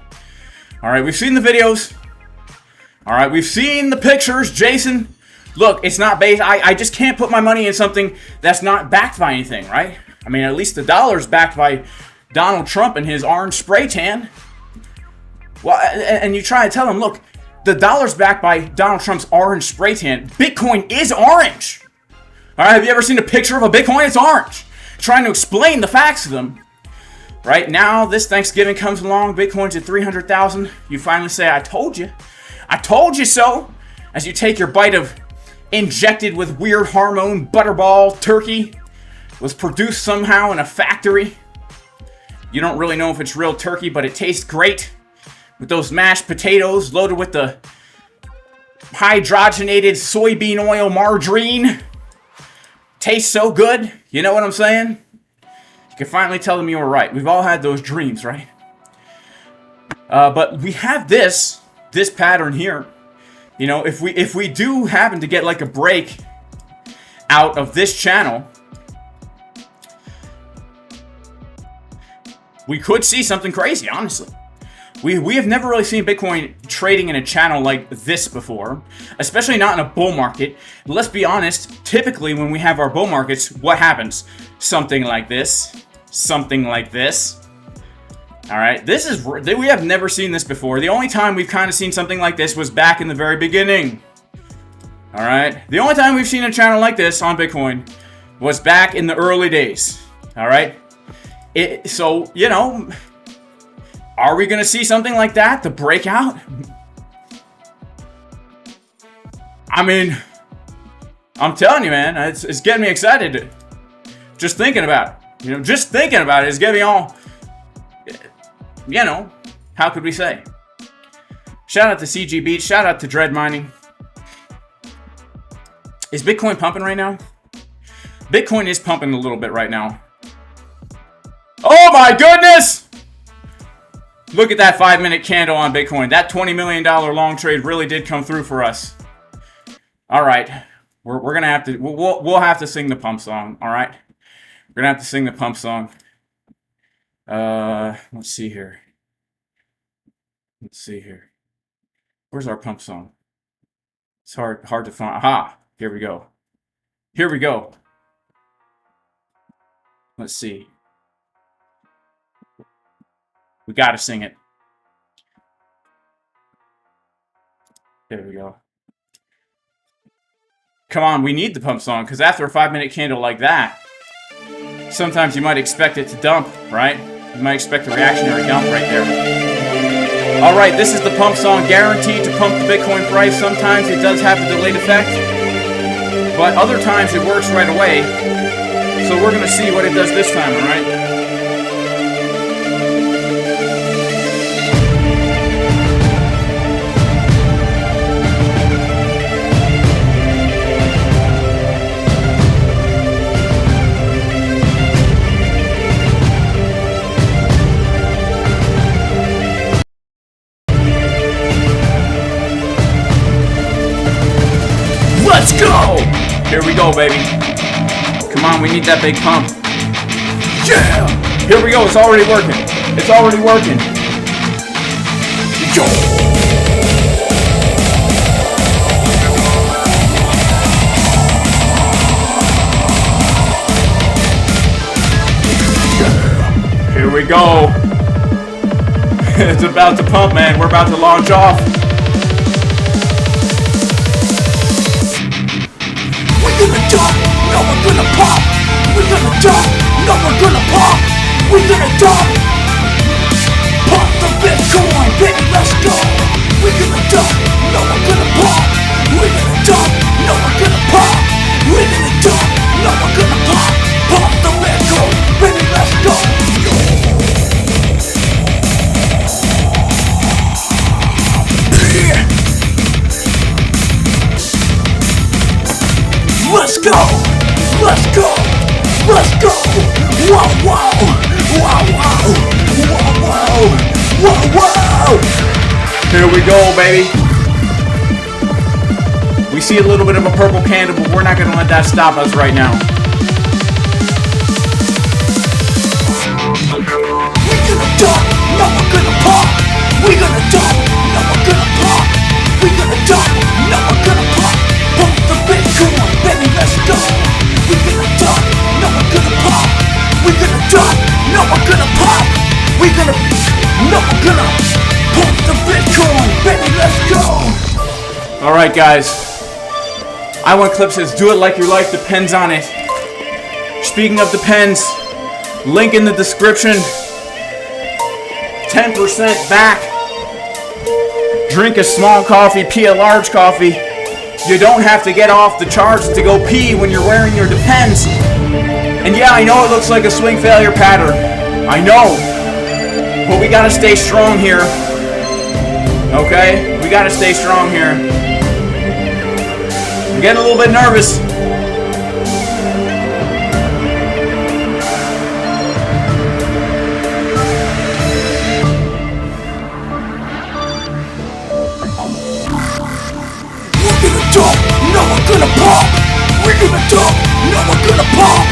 All right, we've seen the videos. All right, we've seen the pictures, Jason. Look, it's not based. I just can't put my money in something that's not backed by anything, right? I mean, at least the dollar's backed by Donald Trump and his orange spray tan. Well, and you try to tell them, look, the dollar's backed by Donald Trump's orange spray tan. Bitcoin is orange. All right, have you ever seen a picture of a Bitcoin? It's orange. Trying to explain the facts to them. Right now, this Thanksgiving comes along, Bitcoin's at 300,000. You finally say, I told you. I told you so. As you take your bite of injected with weird hormone butterball turkey. Was produced somehow in a factory. You don't really know if it's real turkey, but it tastes great. With those mashed potatoes loaded with the hydrogenated soybean oil margarine. Tastes so good. You know what I'm saying? You can finally tell them you were right. We've all had those dreams, right? But we have this pattern here. You know, if we do happen to get like a break out of this channel, we could see something crazy, honestly. We have never really seen Bitcoin trading in a channel like this before, especially not in a bull market. Let's be honest, typically when we have our bull markets, what happens? Something like this. Something like this. All right, we have never seen this before. The only time we've kind of seen something like this was back in the very beginning. All right, the only time we've seen a channel like this on Bitcoin was back in the early days. All right. So, you know, are we going to see something like that? The breakout? I mean, I'm telling you, man, it's getting me excited. Just thinking about it. You know, just thinking about it is getting me all, you know, how could we say? Shout out to CG Beach. Shout out to Dread Mining. Is Bitcoin pumping right now? Bitcoin is pumping a little bit right now. Oh my goodness! Look at that 5-minute candle on Bitcoin. That $20 million long trade really did come through for us. All right, we're gonna have to we'll have to sing the pump song. All right, we're gonna have to sing the pump song. Let's see here. Let's see here. Where's our pump song? It's hard to find. Aha! Here we go. Here we go. Let's see. We gotta sing it. There we go. Come on, we need the pump song, because after a 5-minute candle like that, sometimes you might expect it to dump, right? You might expect a reactionary dump right there. Alright, this is the pump song, guaranteed to pump the Bitcoin price. Sometimes it does have a delayed effect, but other times it works right away. So we're gonna see what it does this time, alright? Let's go! Here we go, baby. Come on, we need that big pump. Yeah! Here we go, it's already working. It's already working. Yo! Here we go. It's about to pump, man. We're about to launch off. We're gonna dump, no we're gonna pop. We're gonna dump, no we're gonna pop. We're gonna dump, pump the Bitcoin, baby, let's go. We're gonna dump, no we're gonna pop. We're gonna dump, no we're gonna pop. We're gonna dump, no we're gonna pop. Pump the Bitcoin, baby, let's go. Let's go! Let's go! Let's go! Whoa, whoa! Whoa, whoa! Whoa, whoa! Whoa, whoa! Here we go, baby. We see a little bit of a purple candle, but we're not gonna let that stop us right now. We're gonna dump, no we're gonna pop. We're gonna dump, no we're gonna pop. We're gonna dump, no we're gonna pop. Pump the Bitcoin, baby, let's go. We're gonna dump, no we're gonna pop. We're gonna dump, no we're gonna pop. We're gonna, no we're gonna pump the Bitcoin, baby, let's go. Alright guys, I1Clip says do it like your life depends on it. Speaking of depends, link in the description. 10% back. Drink a small coffee, pee a large coffee. You don't have to get off the charts to go pee when you're wearing your Depends. And yeah, I know it looks like a swing failure pattern. I know. But we gotta stay strong here. Okay? We gotta stay strong here. I'm getting a little bit nervous. No, we're gonna pop. We're gonna dump. No, we're gonna pop.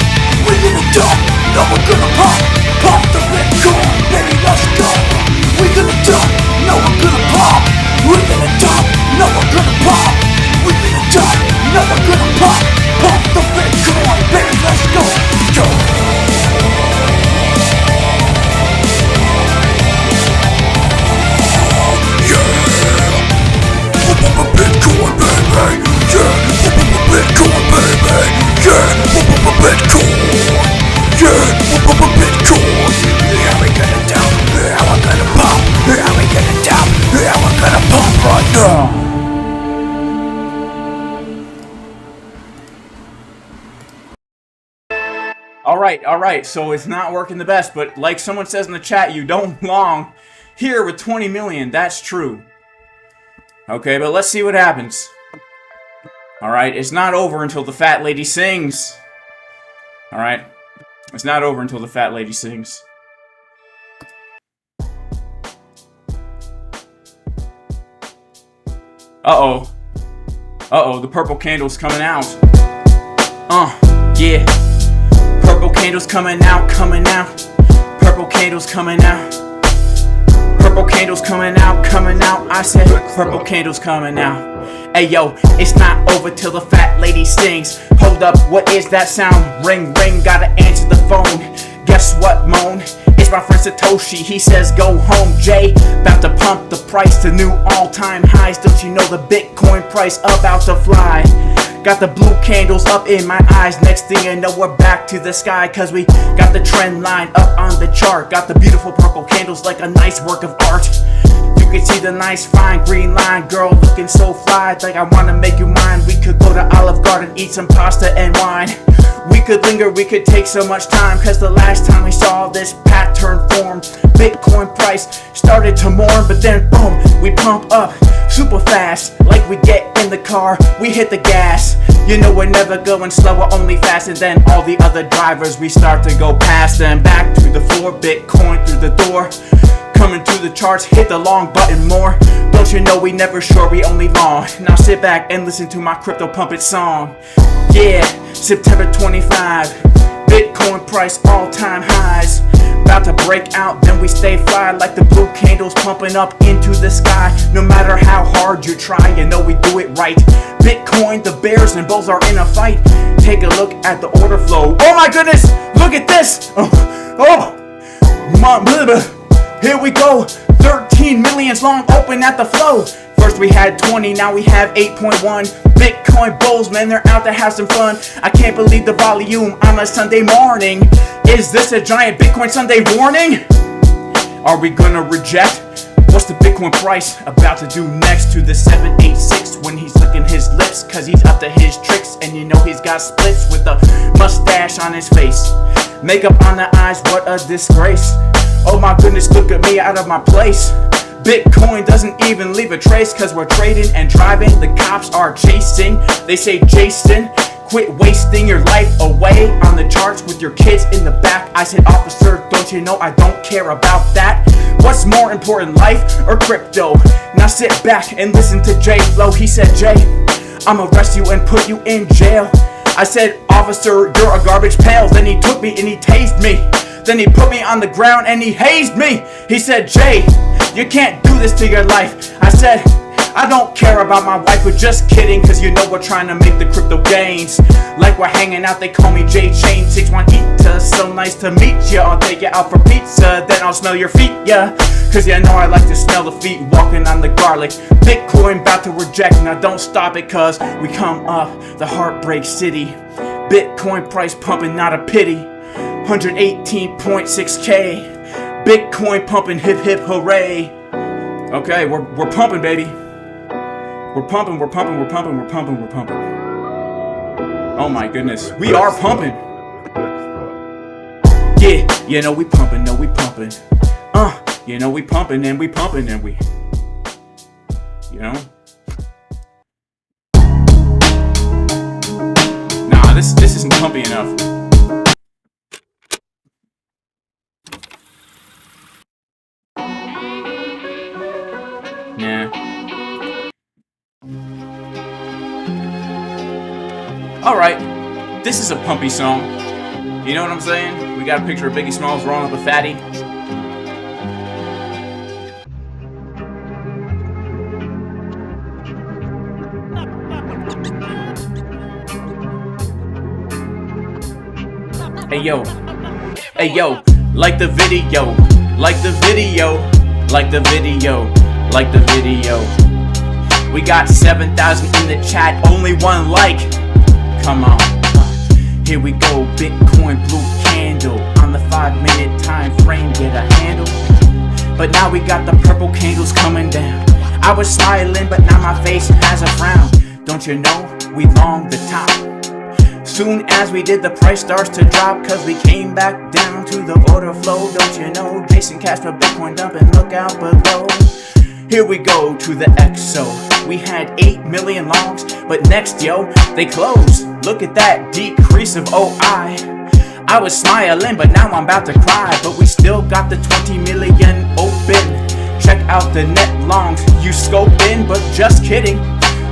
We're gonna dump. No, we're gonna pop. Pop the Bitcoin, baby, let's go. We're gonna dump. No, we're gonna pop. We're gonna dump. No, we're gonna pop. We're gonna dump. No, we're gonna pop. Pop the Bitcoin, baby, let's go. Go. Bitcoin, baby, yeah, Bitcoin, baby, yeah, Bitcoin, yeah, Bitcoin, yeah, we gonna dump, yeah, we're gonna pump, yeah, we gonna dump, yeah, we're gonna pump right now. Alright, so it's not working the best, but like someone says in the chat, you don't belong here with 20 million, that's true. Okay, but let's see what happens. Alright, it's not over until the fat lady sings. Alright, it's not over until the fat lady sings. Uh-oh. Uh-oh, the purple candle's coming out. Yeah. Purple candle's coming out, coming out. Purple candle's coming out. Purple candles coming out, coming out. I said purple candles coming out. Hey yo, it's not over till the fat lady sings. Hold up, what is that sound? Ring, ring, gotta answer the phone. Guess what, moan? It's my friend Satoshi, he says go home. Jay, about to pump the price to new all-time highs. Don't you know the Bitcoin price about to fly? Got the blue candles up in my eyes. Next thing you know, we're back to the sky, cause we got the trend line up on the chart. Got the beautiful purple candles like a nice work of art. You can see the nice fine green line. Girl looking so fly, like I wanna make you mine. We could go to Olive Garden, eat some pasta and wine. We could linger, we could take so much time, cause the last time we saw this pattern form, Bitcoin price started to mourn, but then boom, we pump up super fast. Like we get in the car, we hit the gas. You know we're never going slower, only faster than all the other drivers. We start to go past them, back to the floor, Bitcoin through the door. Coming through the charts, hit the long button more. Don't you know we never sure, we only long. Now sit back and listen to my crypto pump it song. Yeah, September 25, Bitcoin price all-time highs. About to break out, then we stay fly like the blue candles pumping up into the sky. No matter how hard you try, you know we do it right. Bitcoin, the bears and bulls are in a fight. Take a look at the order flow. Oh my goodness, look at this. Here we go, 13 millions long open at the flow. First we had 20, now we have 8.1. Bitcoin bulls, man, they're out to have some fun. I can't believe the volume on a Sunday morning. Is this a giant Bitcoin Sunday warning? Are we gonna reject? What's the Bitcoin price about to do next to the 786 when he's licking his lips? Cause he's up to his tricks, and you know he's got splits with a mustache on his face. Makeup on the eyes, what a disgrace. Oh my goodness, look at me out of my place. Bitcoin doesn't even leave a trace, cause we're trading and driving, the cops are chasing. They say, Jason, quit wasting your life away on the charts with your kids in the back. I said, officer, don't you know I don't care about that? What's more important, life or crypto? Now sit back and listen to Jay Flow. He said, Jay, I'ma arrest you and put you in jail. I said, officer, you're a garbage pail. Then he took me and he tased me. Then he put me on the ground and he hazed me. He said, Jay, you can't do this to your life. I said, I don't care about my wife, but just kidding, cause you know we're trying to make the crypto gains. Like we're hanging out, they call me J Chain 61 So nice to meet ya. I'll take you out for pizza, then I'll smell your feet, yeah. Cause you know I like to smell the feet walking on the garlic. Bitcoin about to reject, now don't stop it, cause we come up the heartbreak city. Bitcoin price pumping, not a pity. 118.6K. Bitcoin pumping, hip hip hooray. Okay, we're pumping, baby. We're pumping. Oh my goodness, we are pumping. Yeah, you know we pumping, no we pumping. You know we pumping and we pumping and we, you know. Nah, this isn't pumpy enough. Nah. Alright, this is a pumpy song. You know what I'm saying? We got a picture of Biggie Smalls rolling up a fatty. Hey yo, like the video, like the video, like the video, like the video. We got 7,000 in the chat, only one like. Come on, here we go. Bitcoin blue candle on the 5-minute time frame, get a handle. But now we got the purple candles coming down. I was smiling, but now my face has a frown. Don't you know we long the top? Soon as we did, the price starts to drop, cause we came back down to the order flow. Don't you know, Jason Cash for Bitcoin dumping, look out below. Here we go to the XO. We had 8 million longs, but next, yo, they closed. Look at that decrease of OI. I was smiling, but now I'm about to cry. But we still got the 20 million open. Check out the net longs, you scoping, but just kidding.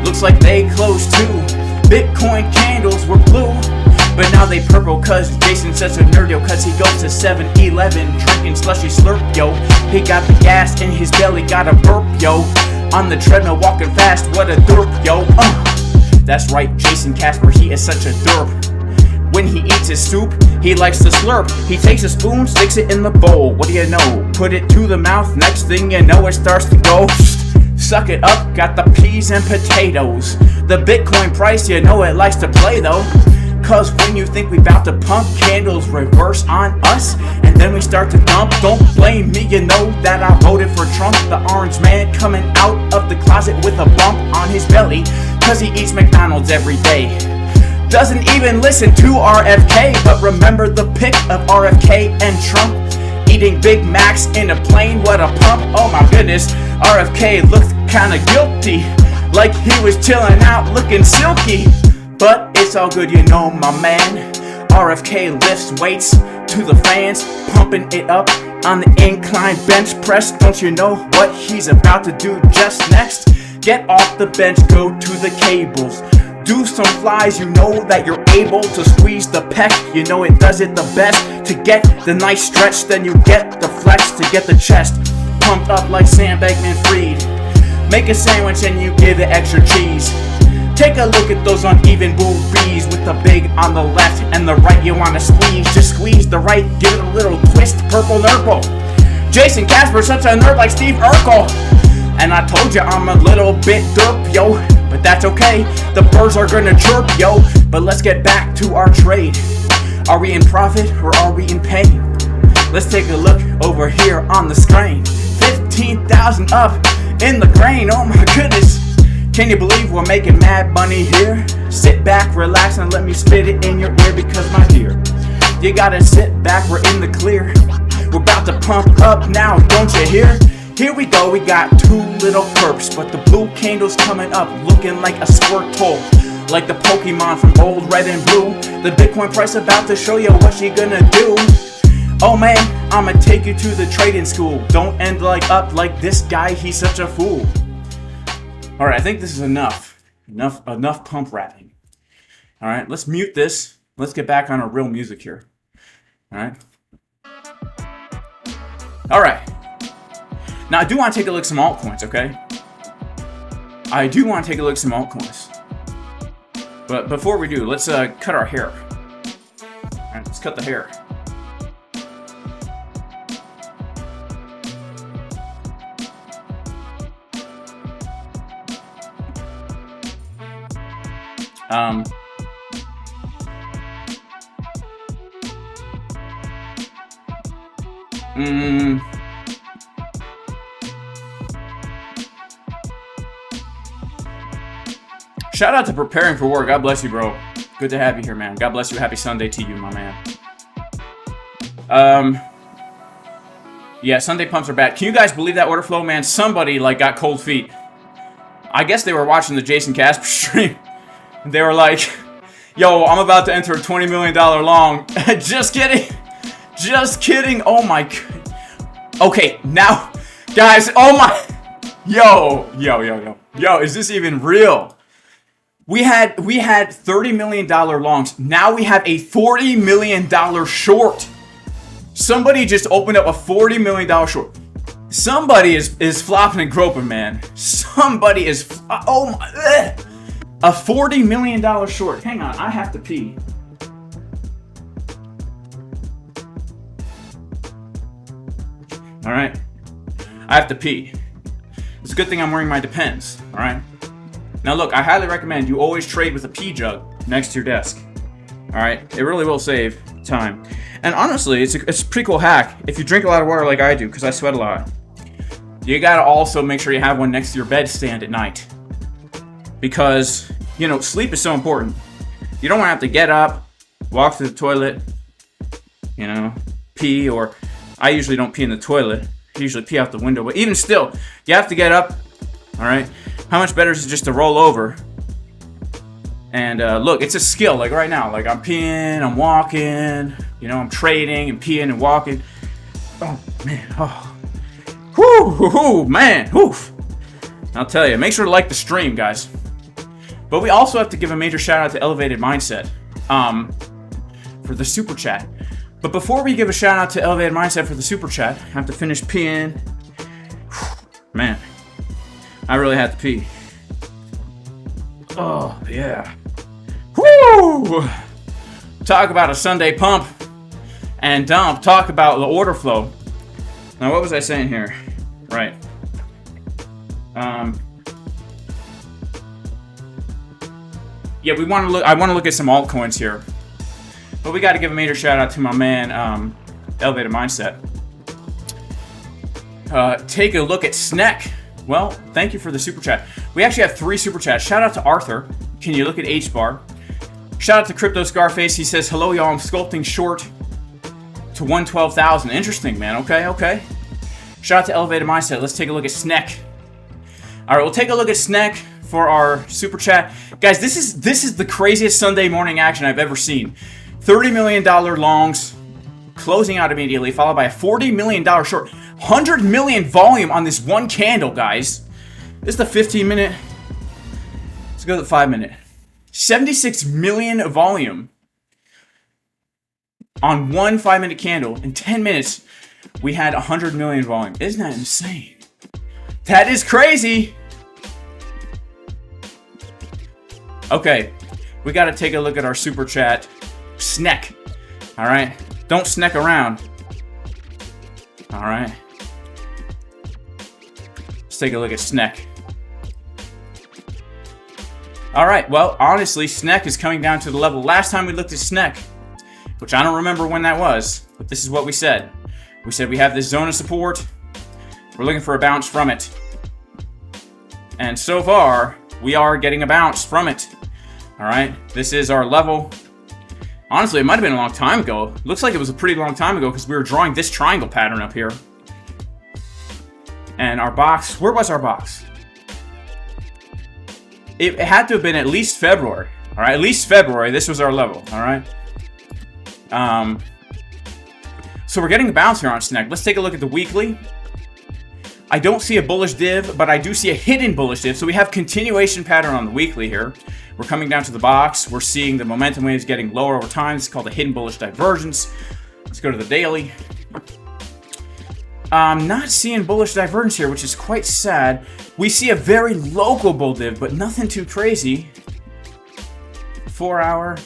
Looks like they closed too. Bitcoin candles were blue, but now they purple, cause Jason's such a nerd, yo. Cause he goes to 7-Eleven, drinking slushy slurp, yo. He got the gas in his belly, got a burp, yo. On the treadmill, walking fast, what a derp, yo. That's right, Jason Casper, he is such a derp. When he eats his soup, he likes to slurp. He takes a spoon, sticks it in the bowl. What do you know? Put it to the mouth, next thing you know it starts to go. Suck it up, got the peas and potatoes. The Bitcoin price, you know it likes to play though. Cause when you think we bout to pump, candles reverse on us, and then we start to dump. Don't blame me, you know that I voted for Trump. The orange man coming out of the closet with a bump on his belly, cause he eats McDonald's every day. Doesn't even listen to RFK, but remember the pic of RFK and Trump eating Big Macs in a plane, what a pump. Oh my goodness, RFK looked kinda guilty, like he was chilling out looking silky. But it's all good, you know my man. RFK lifts weights to the fans, pumping it up on the incline bench press. Don't you know what he's about to do just next? Get off the bench, go to the cables. do some flies, you know that you're able to squeeze the pec. You know it does it the best to get the nice stretch. Then you get the flex to get the chest pumped up like Sam Bankman-Fried. Make a sandwich and you give it extra cheese. Take a look at those uneven boobies with the big on the left and the right you want to squeeze. Just squeeze the right, give it a little twist, purple nurple. Jason Casper, such a nerd like Steve Urkel. And I told you I'm a little bit derp, yo. But that's okay, the birds are gonna chirp, yo. But let's get back to our trade. Are we in profit or are we in pain? Let's take a look over here on the screen. 15,000 up in the grain, oh my goodness. Can you believe we're making mad money here? Sit back, relax, and let me spit it in your ear, because my dear, you gotta sit back, we're in the clear. We're about to pump up now, don't you hear? Here we go, we got two little perps, but the blue candle's coming up, looking like a Squirtle, like the Pokemon from old red and blue. The Bitcoin price about to show you what she gonna do. Oh man, I'ma take you to the trading school. Don't end up like this guy, he's such a fool. Alright, I think this is enough pump rapping. Alright, let's mute this. Let's get back on our real music here. Alright. Alright. Now I do want to take a look at some altcoins, okay? I do want to take a look at some altcoins. But before we do, let's cut our hair. Alright, let's cut the hair. Shout out to Preparing for Work. God bless you, bro. Good to have you here, man. God bless you. Happy Sunday to you, my man. Yeah, Sunday pumps are bad. Can you guys believe that order flow, man? Somebody like got cold feet. I guess they were watching the Jason Casper stream. They were like, yo, I'm about to enter a $20 million long. Just kidding. Just kidding. Oh my god. Okay, now, guys, oh my. Yo, is this even real? We had $30 million longs. Now we have a $40 million short. Somebody just opened up a $40 million short. Somebody is flopping and groping, man. Somebody is, oh my, ugh. A $40 million short. Hang on, I have to pee. Alright. I have to pee. It's a good thing I'm wearing my Depends. Alright. Now look, I highly recommend you always trade with a pee jug next to your desk. Alright? It really will save time. And honestly, it's a pretty cool hack if you drink a lot of water like I do, because I sweat a lot. You gotta also make sure you have one next to your bedstand at night. Because, you know, sleep is so important. You don't want to have to get up, walk to the toilet, you know, pee, or I usually don't pee in the toilet. I usually pee out the window. But even still, you have to get up, all right? How much better is it just to roll over? And look, it's a skill. Like right now, like I'm peeing, I'm walking, you know, I'm trading and peeing and walking. Oh, man. Oh. Whoo, man. Oof. I'll tell you, make sure to like the stream, guys. But we also have to give a major shout out to Elevated Mindset for the super chat. But before we give a shout out to Elevated Mindset for the super chat, I have to finish peeing. Man, I really had to pee. Oh, yeah. Woo! Talk about a Sunday pump and dump. Talk about the order flow. Now, what was I saying here? Right. Yeah, we want to look. I want to look at some altcoins here, but we got to give a major shout out to my man, Elevated Mindset. Take a look at Sneck. Well, thank you for the super chat. We actually have 3 super chats. Shout out to Arthur. Can you look at H-Bar? Shout out to Crypto Scarface. He says, hello, y'all. I'm sculpting short to 112,000. Interesting, man. Okay. Shout out to Elevated Mindset. Let's take a look at Sneck. All right, we'll take a look at Sneck for our super chat. Guys, this is the craziest Sunday morning action I've ever seen. $30 million longs, closing out immediately, followed by a $40 million short. 100 million volume on this one candle, guys. This is the 15-minute. Let's go to the 5-minute. 76 million volume on one 5-minute candle. In 10 minutes, we had 100 million volume. Isn't that insane? That is crazy. Okay, we got to take a look at our super chat. Sneck. All right, don't sneck around. All right, let's take a look at Sneck. All right, well, honestly, Sneck is coming down to the level. Last time we looked at Sneck, which I don't remember when that was, but this is what we said. We said we have this zone of support. We're looking for a bounce from it. And so far, we are getting a bounce from it. All right, this is our level. Honestly, it might have been a long time ago. Looks like it was a pretty long time ago because we were drawing this triangle pattern up here. And our box, where was our box? It had to have been at least February. All right, at least February. This was our level. All right. So we're getting a bounce here on Sneck. Let's take a look at the weekly. I don't see a bullish div, but I do see a hidden bullish div. So we have continuation pattern on the weekly here. We're coming down to the box. We're seeing the momentum waves getting lower over time. It's called a hidden bullish divergence. Let's go to the daily. I'm not seeing bullish divergence here, which is quite sad. We see a very local bull div, but nothing too crazy. 4 hour.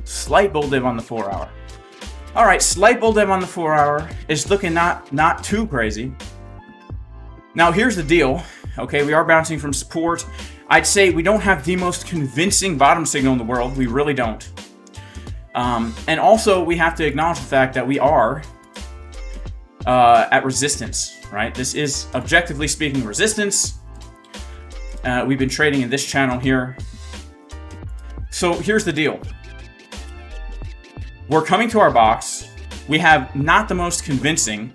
Slight bull div on the 4 hour. All right, slight bull div on the 4 hour is looking not too crazy. Now here's the deal. Okay, we are bouncing from support. I'd say we don't have the most convincing bottom signal in the world. We really don't. And also we have to acknowledge the fact that we are at resistance, right? This is objectively speaking resistance. We've been trading in this channel here. So here's the deal. We're coming to our box. We have not the most convincing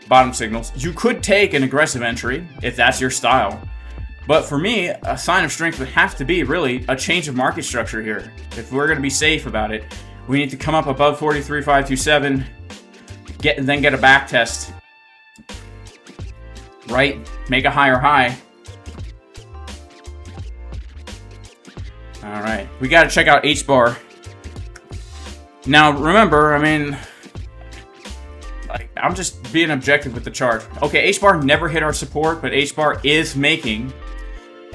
bottom signals. You could take an aggressive entry if that's your style. But for me, a sign of strength would have to be really a change of market structure here. If we're going to be safe about it, we need to come up above 43,527, then get a back test, right? Make a higher high. All right, we got to check out H-bar. Now, remember, I mean, I'm just being objective with the chart. Okay, H-bar never hit our support, but H-bar is making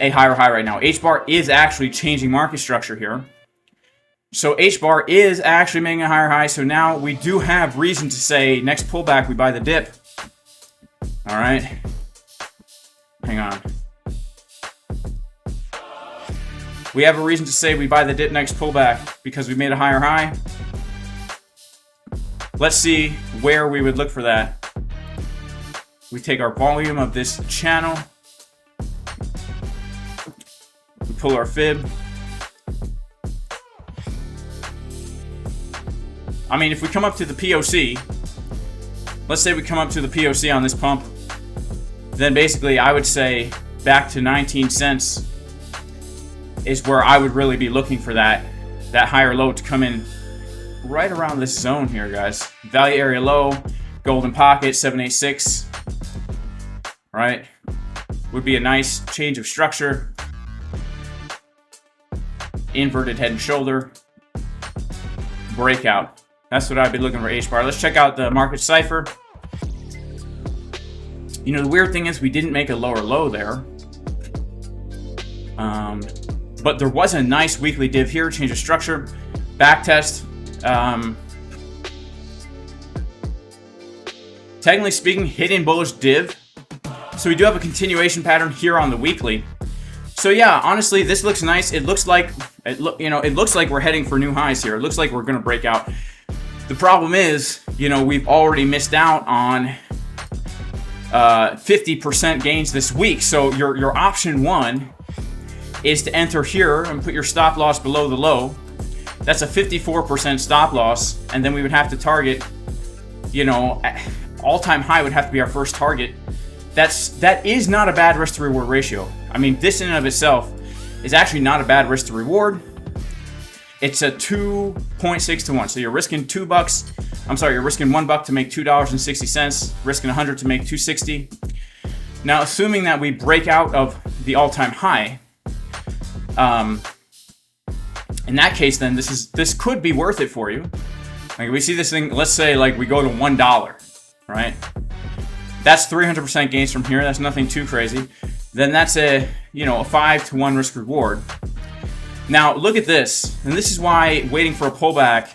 a higher high right now. H-bar is actually changing market structure here. So H-bar is actually making a higher high. So now we do have reason to say next pullback, we buy the dip. All right. Hang on. We have a reason to say we buy the dip next pullback because we made a higher high. Let's see where we would look for that. We take our volume of this channel. We pull our fib. I mean, if we come up to the POC, let's say we come up to the POC on this pump, then basically I would say back to 19 cents is where I would really be looking for that higher low to come in right around this zone here, guys. Value area low, golden pocket, 786, right? Would be a nice change of structure. Inverted head and shoulder. Breakout. That's what I'd be looking for H-bar. Let's check out the market cipher. You know, the weird thing is we didn't make a lower low there. But there was a nice weekly div here, change of structure, back test. Technically speaking, hidden bullish div. So we do have a continuation pattern here on the weekly. So yeah, honestly, this looks nice. It looks like it looks like we're heading for new highs here. It looks like we're going to break out. The problem is, you know, we've already missed out on 50% gains this week. So your option one is to enter here and put your stop loss below the low. That's a 54% stop loss, and then we would have to target, you know, all-time high would have to be our first target. That is not a bad risk to reward ratio. I mean, this in and of itself is actually not a bad risk to reward. It's a 2.6 to 1. So you're risking $2. I'm sorry, you're risking $1 to make $2.60, risking 100 to make $2.60. Now, assuming that we break out of the all-time high, In that case, then this could be worth it for you. Like we see this thing, let's say like we go to $1, right? That's 300% gains from here. That's nothing too crazy. Then that's a 5-to-1 risk reward. Now look at this, and this is why waiting for a pullback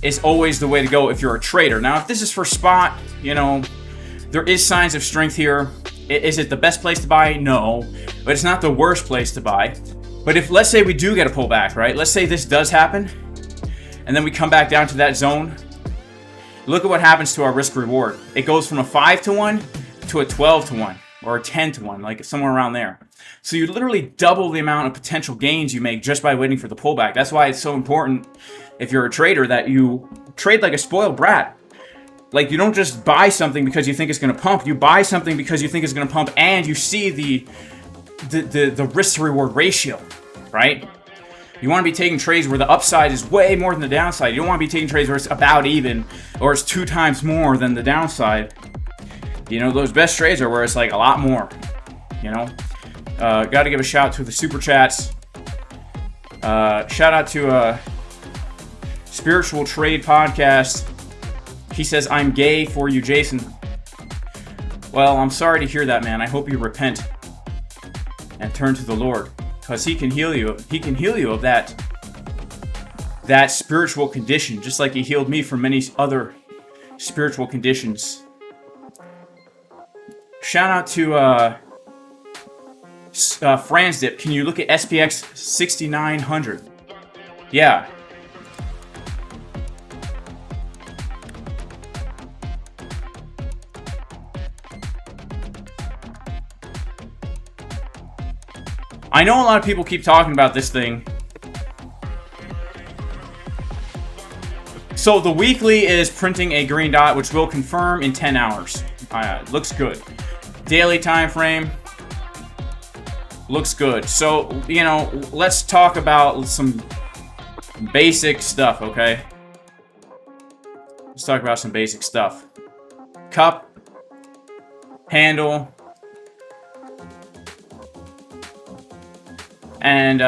is always the way to go if you're a trader. Now if this is for spot, there is signs of strength here. Is it the best place to buy? No, but it's not the worst place to buy. But if, let's say we do get a pullback, right? Let's say this does happen, and then we come back down to that zone. Look at what happens to our risk reward. It goes from a 5-to-1 to a 12-to-1 or a 10-to-1, like somewhere around there. So you literally double the amount of potential gains you make just by waiting for the pullback. That's why it's so important if you're a trader that you trade like a spoiled brat. Like you don't just buy something because you think it's going to pump. You buy something because you think it's going to pump, and you see the risk to reward ratio, right? You want to be taking trades where the upside is way more than the downside. You don't want to be taking trades where it's about even or it's 2 times more than the downside. Those best trades are where it's like a lot more. Got to give a shout to the super chats. Shout out to Spiritual Trade Podcast. He says, "I'm gay for you, Jason." Well, I'm sorry to hear that, man. I hope you repent and turn to the Lord, because He can heal you. He can heal you of that spiritual condition, just like He healed me from many other spiritual conditions. Shout out to Franzdip. Can you look at SPX 6900? Yeah. I know a lot of people keep talking about this thing. So the weekly is printing a green dot, which will confirm in 10 hours. Looks good. Daily time frame looks good. So, let's talk about some basic stuff, okay? Let's talk about some basic stuff. Cup, handle, and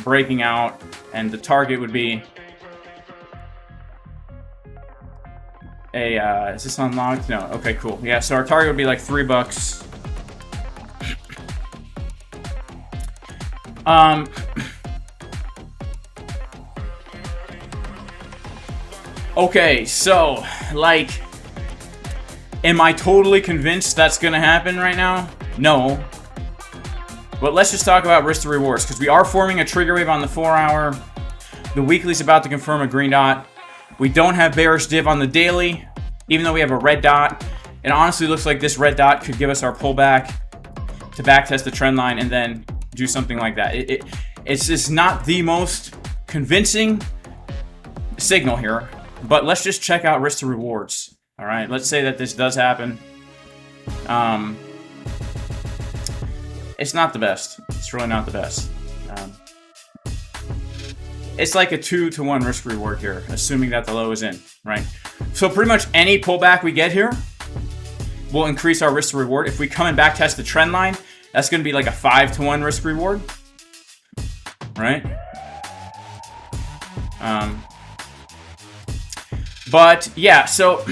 breaking out, and the target would be is this unlocked? No. Okay, cool. Yeah, so our target would be like $3. Okay, so like, am I totally convinced that's gonna happen right now? No. But let's just talk about risk to rewards, because we are forming a trigger wave on the 4-hour. The weekly's about to confirm a green dot. We don't have bearish div on the daily, even though we have a red dot. It honestly looks like this red dot could give us our pullback to backtest the trend line and then do something like that. It's just not the most convincing signal here, but let's just check out risk to rewards. All right, let's say that this does happen. It's not the best. It's really not the best. It's like a 2-to-1 risk reward here, assuming that the low is in, right? So pretty much any pullback we get here will increase our risk to reward. If we come and back test the trend line, that's going to be like a 5-to-1 risk reward, right? But yeah, so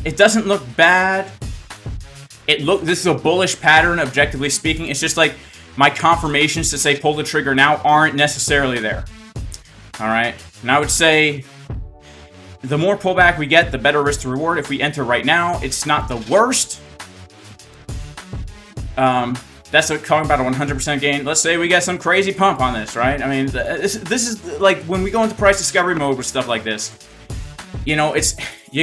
it doesn't look bad. This is a bullish pattern, objectively speaking. It's just like my confirmations to say pull the trigger now aren't necessarily there. All right, and I would say the more pullback we get, the better risk to reward. If we enter right now, it's not the worst. That's talking about a 100% gain. Let's say we get some crazy pump on this, right? I mean, this is like when we go into price discovery mode with stuff like this. You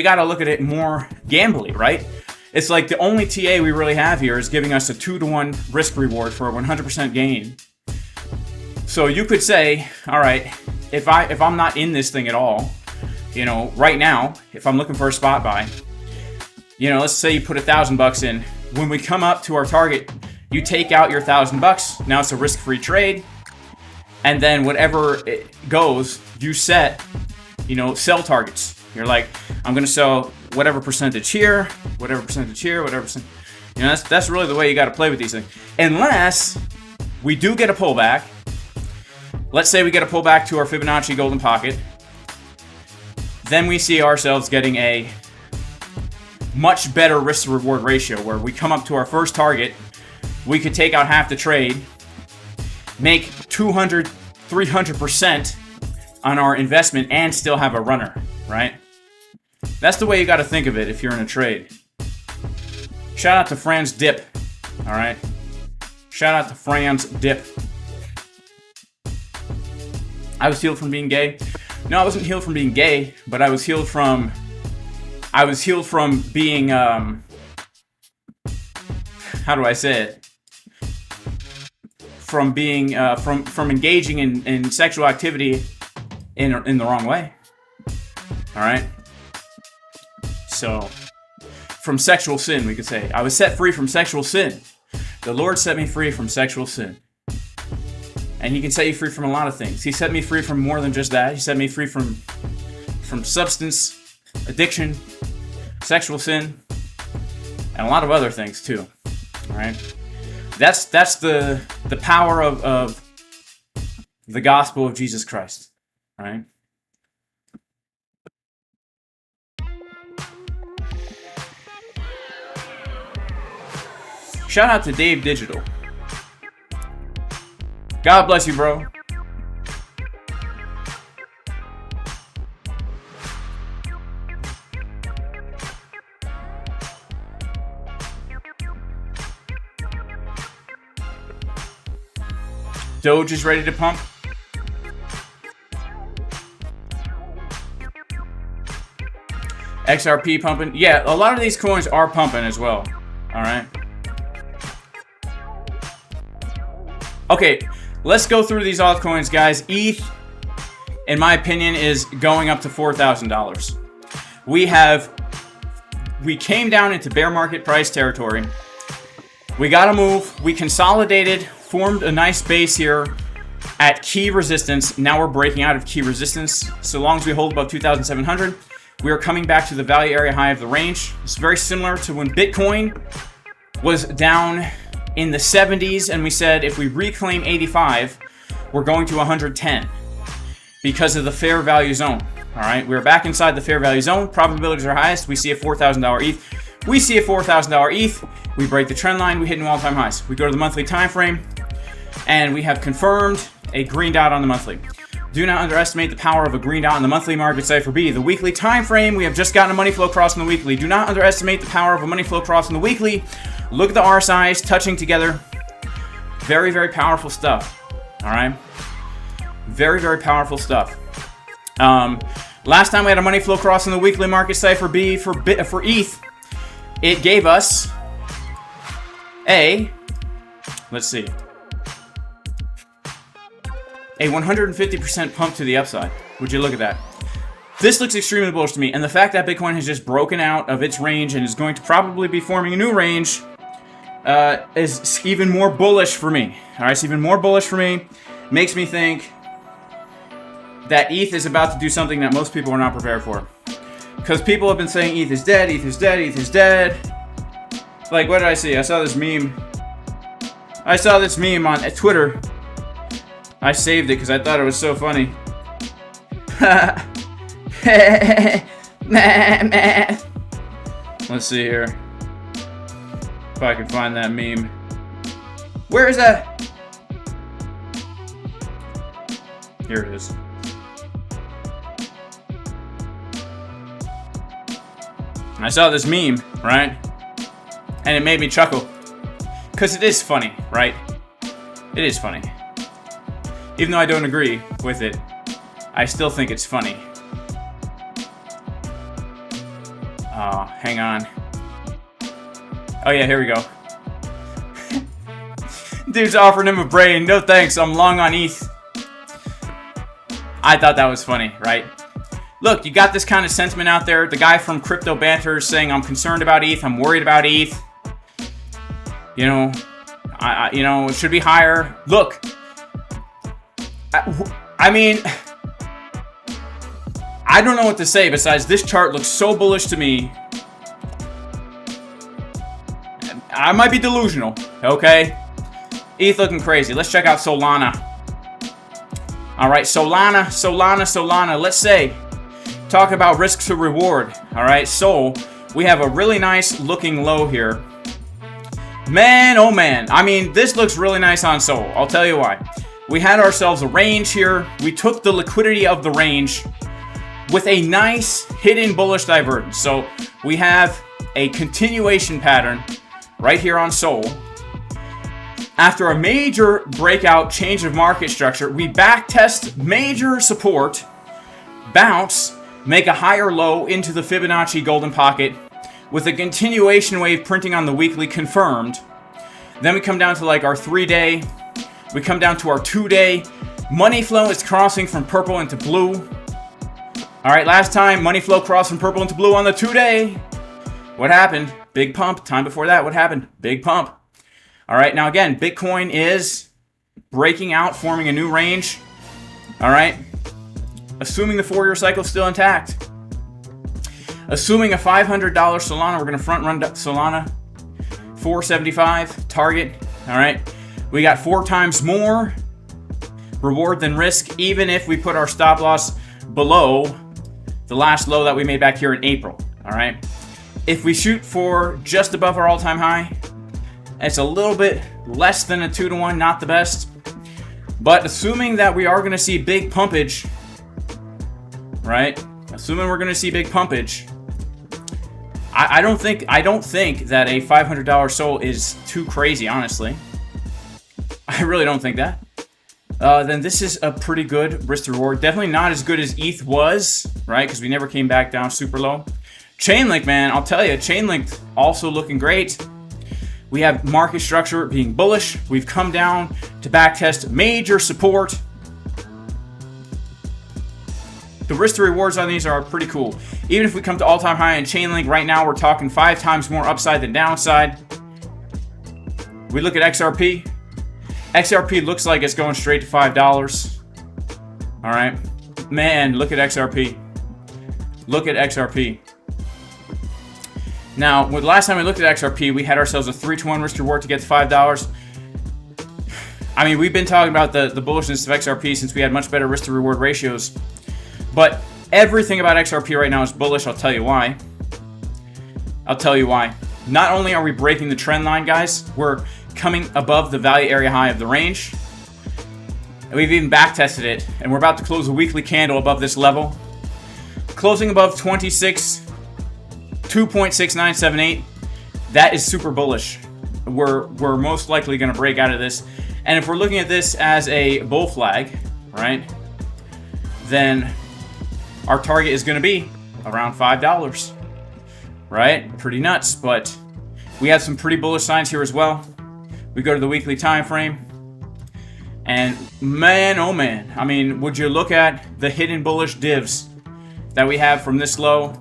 got to look at it more gambly, right? It's like the only TA we really have here is giving us a 2-to-1 risk reward for a 100% gain. So you could say, all right, if I'm not in this thing at all, right now, if I'm looking for a spot buy, let's say you put $1,000 in. When we come up to our target, you take out your $1,000. Now it's a risk-free trade, and then whatever it goes, you set, sell targets. You're like, I'm gonna sell whatever percentage here, whatever percentage here, whatever percent. That's really the way you got to play with these things. Unless we do get a pullback. Let's say we get a pullback to our Fibonacci golden pocket. Then we see ourselves getting a much better risk-to-reward ratio where we come up to our first target, we could take out half the trade, make 200, 300% on our investment, and still have a runner, right? That's the way you got to think of it if you're in a trade. Shout out to Fran's Dip, all right? Shout out to Fran's Dip. I was healed from being gay. No, I wasn't healed from being gay, but I was healed from being, how do I say it? From being, from engaging in sexual activity in the wrong way. All right? So, from sexual sin, we could say. I was set free from sexual sin. The Lord set me free from sexual sin. And He can set you free from a lot of things. He set me free from more than just that. He set me free from substance addiction, sexual sin, and a lot of other things too. All right, that's the power of the gospel of Jesus Christ. All right. Shout out to Dave Digital. God bless you, bro. Doge is ready to pump. XRP pumping. Yeah, a lot of these coins are pumping as well. All right. Okay. Let's go through these altcoins, guys. ETH, in my opinion, is going up to $4,000. We came down into bear market price territory. We got to move. We consolidated, formed a nice base here at key resistance. Now we're breaking out of key resistance. So long as we hold above 2,700, we are coming back to the value area high of the range. It's very similar to when Bitcoin was down in the 70s, and we said if we reclaim 85, we're going to 110 because of the fair value zone. All right, we're back inside the fair value zone. Probabilities are highest. We see a $4,000 ETH. We see a $4,000 ETH. We break the trend line. We hit new all-time highs. We go to the monthly time frame, and we have confirmed a green dot on the monthly. Do not underestimate the power of a green dot on the monthly market Cipher B. The weekly time frame, we have just gotten a money flow cross on the weekly. Do not underestimate the power of a money flow cross on the weekly. Look at the RSIs touching together. Very, very powerful stuff. All right. Very, very powerful stuff. Last time we had a money flow cross in the weekly market Cipher B for ETH, it gave us a, let's see, a 150% pump to the upside. Would you look at that? This looks extremely bullish to me, and the fact that Bitcoin has just broken out of its range and is going to probably be forming a new range is even more bullish for me. All right, it's even more bullish for me. Makes me think that ETH is about to do something that most people are not prepared for. Because people have been saying ETH is dead, ETH is dead, ETH is dead. Like, what did I see? I saw this meme. I saw this meme on Twitter. I saved it because I thought it was so funny. Let's see here. If I can find that meme. Where is that? Here it is. I saw this meme, right? And it made me chuckle. Because it is funny, right? It is funny. Even though I don't agree with it, I still think it's funny. Oh, hang on. Oh yeah, here we go. Dude's offering him a brain. No thanks, I'm long on ETH. I thought that was funny, right? Look, you got this kind of sentiment out there. The guy from Crypto Banter is saying, I'm concerned about ETH. I'm worried about ETH. You know, it should be higher. Look, I mean, I don't know what to say besides this chart looks so bullish to me. I might be delusional, okay? ETH looking crazy. Let's check out Solana. All right, Solana. Let's say, talk about risk to reward. All right, so we have a really nice looking low here. Man, oh man. I mean, this looks really nice on Sol. I'll tell you why. We had ourselves a range here. We took the liquidity of the range with a nice hidden bullish divergence. So we have a continuation pattern right here on Sol. After a major breakout change of market structure, we backtest major support, bounce, make a higher low into the Fibonacci golden pocket with a continuation wave printing on the weekly confirmed. Then we come down to like our 3-day. We come down to our 2-day. Money flow is crossing from purple into blue. All right, last time money flow crossed from purple into blue on the 2-day. What happened? Big pump. Time before that, what happened? Big pump. All right, now again, Bitcoin is breaking out, forming a new range. All right, assuming the 4-year cycle is still intact. Assuming a $500 Solana, we're going to front run Solana. 475 target. All right, we got 4 times more reward than risk, even if we put our stop loss below the last low that we made back here in April. All right, if we shoot for just above our all-time high, it's a little bit less than a 2-to-1, not the best. But assuming that we are going to see big pumpage, right? Assuming we're going to see big pumpage, I don't think that a $500 Sol is too crazy, honestly. I really don't think that. Then this is a pretty good risk to reward. Definitely not as good as ETH was, right? Because we never came back down super low. Chainlink, man, I'll tell you, Chainlink also looking great. We have market structure being bullish. We've come down to backtest major support. The risk to rewards on these are pretty cool. Even if we come to all-time high in Chainlink, right now we're talking 5 times more upside than downside. We look at XRP. XRP looks like it's going straight to $5. All right. Man, look at XRP. Look at XRP. Now, the last time we looked at XRP, we had ourselves a 3-to-1 risk reward to get to $5. I mean, we've been talking about the bullishness of XRP since we had much better risk to reward ratios. But everything about XRP right now is bullish. I'll tell you why. I'll tell you why. Not only are we breaking the trend line, guys, we're coming above the value area high of the range. And we've even back tested it. And we're about to close a weekly candle above this level. Closing above 2.6978. That is super bullish. We're most likely going to break out of this. And if we're looking at this as a bull flag, right, then our target is going to be around $5, right? Pretty nuts, but we have some pretty bullish signs here as well. We go to the weekly time frame, and man, oh man, I mean, would you look at the hidden bullish divs that we have from this low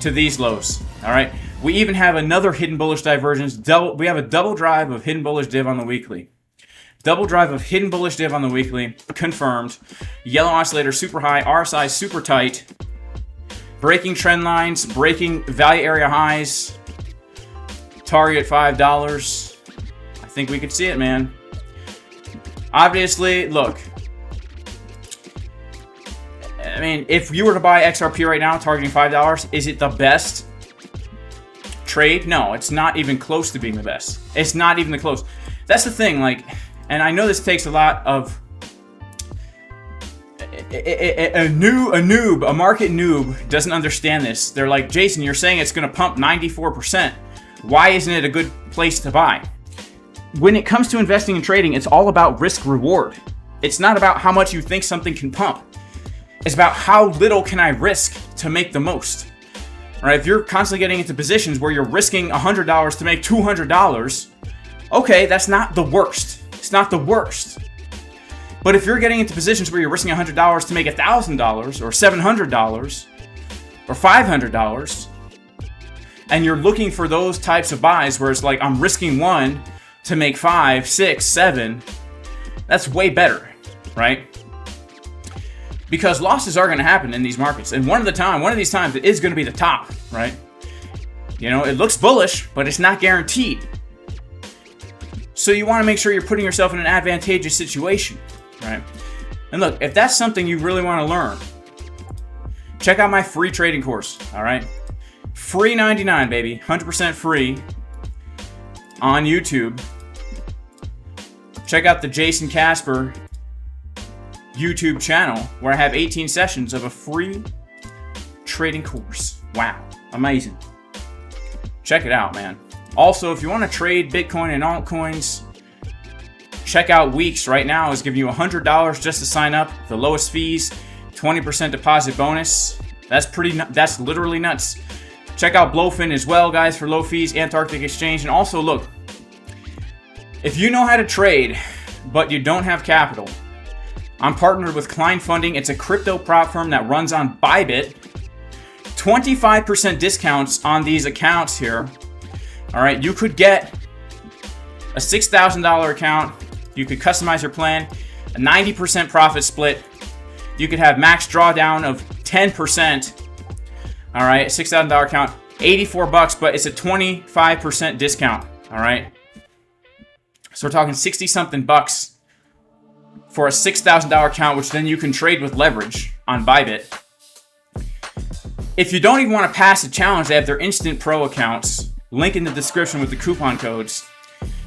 to these lows? All right, we even have another hidden bullish divergence. We have a double drive of hidden bullish div on the weekly. Double drive of hidden bullish div on the weekly, confirmed. Yellow oscillator super high, RSI super tight. Breaking trend lines, breaking value area highs. Target $5. I think we could see it, man. Obviously, look. I mean, if you were to buy XRP right now, targeting $5, is it the best trade? No, it's not even close to being the best. It's not even close. That's the thing, like, and I know this takes a lot of a market noob doesn't understand this. They're like, Jason, you're saying it's going to pump 94%. Why isn't it a good place to buy? When it comes to investing and trading, it's all about risk reward. It's not about how much you think something can pump. It's about how little can I risk to make the most. All right, if you're constantly getting into positions where you're risking $100 to make $200, okay, that's not the worst. It's not the worst. But if you're getting into positions where you're risking $100 to make $1,000 or $700 or $500, and you're looking for those types of buys where it's like I'm risking 1 to make 5, 6, 7, that's way better, right? Because losses are going to happen in these markets, and one of these times it is going to be the top, right? You know, it looks bullish, but it's not guaranteed. So you want to make sure you're putting yourself in an advantageous situation, right? And look, if that's something you really want to learn, check out my free trading course, all right? Free 99, baby. 100% free on YouTube. Check out the Jason Casper YouTube channel where I have 18 sessions of a free trading course. Wow, amazing. Check it out, man. Also, if you want to trade Bitcoin and altcoins, check out WEEX. Right now is giving you $100 just to sign up. The lowest fees, 20% deposit bonus. That's literally nuts. Check out BLOFIN as well, guys, for low fees, Antarctic exchange. And also, look, if you know how to trade, but you don't have capital, I'm partnered with Klein Funding. It's a crypto prop firm that runs on Bitget. 25% discounts on these accounts here. All right, you could get a $6,000 account. You could customize your plan, a 90% profit split. You could have max drawdown of 10%. All right, $6,000 account, $84, but it's a 25% discount. All right, so we're talking 60 something bucks for a $6,000 account, which then you can trade with leverage on Bitget. If you don't even want to pass the challenge, they have their Instant Pro accounts. Link in the description with the coupon codes.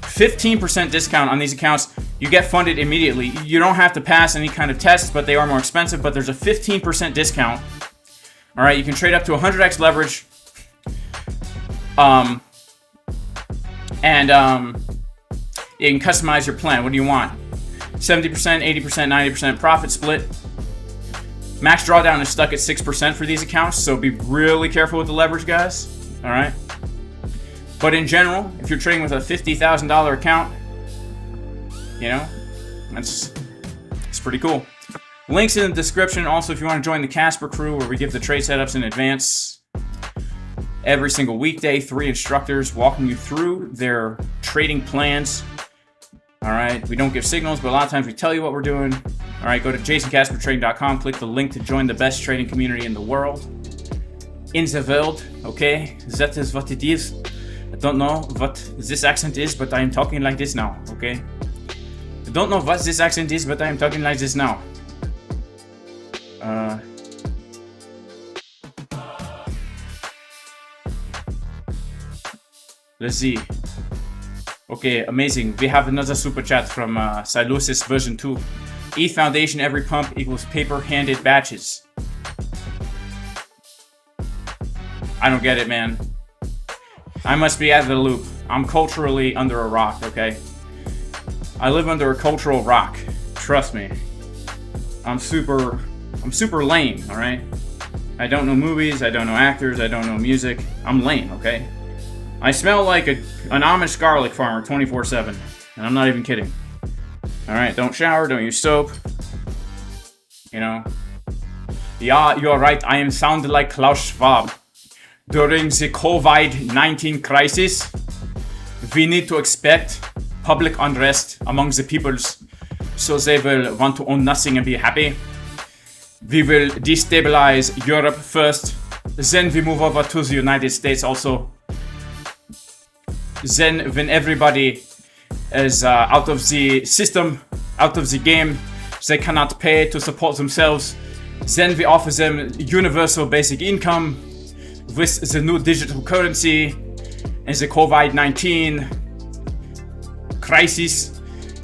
15% discount on these accounts. You get funded immediately. You don't have to pass any kind of tests, but they are more expensive, but there's a 15% discount. All right, you can trade up to 100x leverage. You can customize your plan. What do you want? 70%, 80%, 90% profit split. Max drawdown is stuck at 6% for these accounts, so be really careful with the leverage, guys. All right. But in general, if you're trading with a $50,000 account, you know, it's pretty cool. Links in the description. Also, if you want to join the Casper crew, where we give the trade setups in advance every single weekday, 3 instructors walking you through their trading plans. All right, we don't give signals, but a lot of times we tell you what we're doing. All right, go to jasoncaspertrading.com, click the link to join the best trading community in the world. In the world, okay? That is what it is. I don't know what this accent is, but I am talking like this now, okay? I don't know what this accent is, but I am talking like this now. Let's see. Okay, amazing. We have another super chat from Silusis version 2. ETH Foundation, every pump equals paper-handed batches. I don't get it, man. I must be out of the loop. I'm culturally under a rock, okay? I live under a cultural rock. Trust me. I'm super lame, alright? I don't know movies, I don't know actors, I don't know music. I'm lame, okay? I smell like an Amish garlic farmer 24/7. And I'm not even kidding. Alright, don't shower, don't use soap. You know? Yeah, you're right, I am sounding like Klaus Schwab. During the COVID-19 crisis, we need to expect public unrest among the peoples, so they will want to own nothing and be happy. We will destabilize Europe first, then we move over to the United States also. Then when everybody is out of the system, out of the game, they cannot pay to support themselves, then we offer them universal basic income with the new digital currency and the COVID-19 crisis.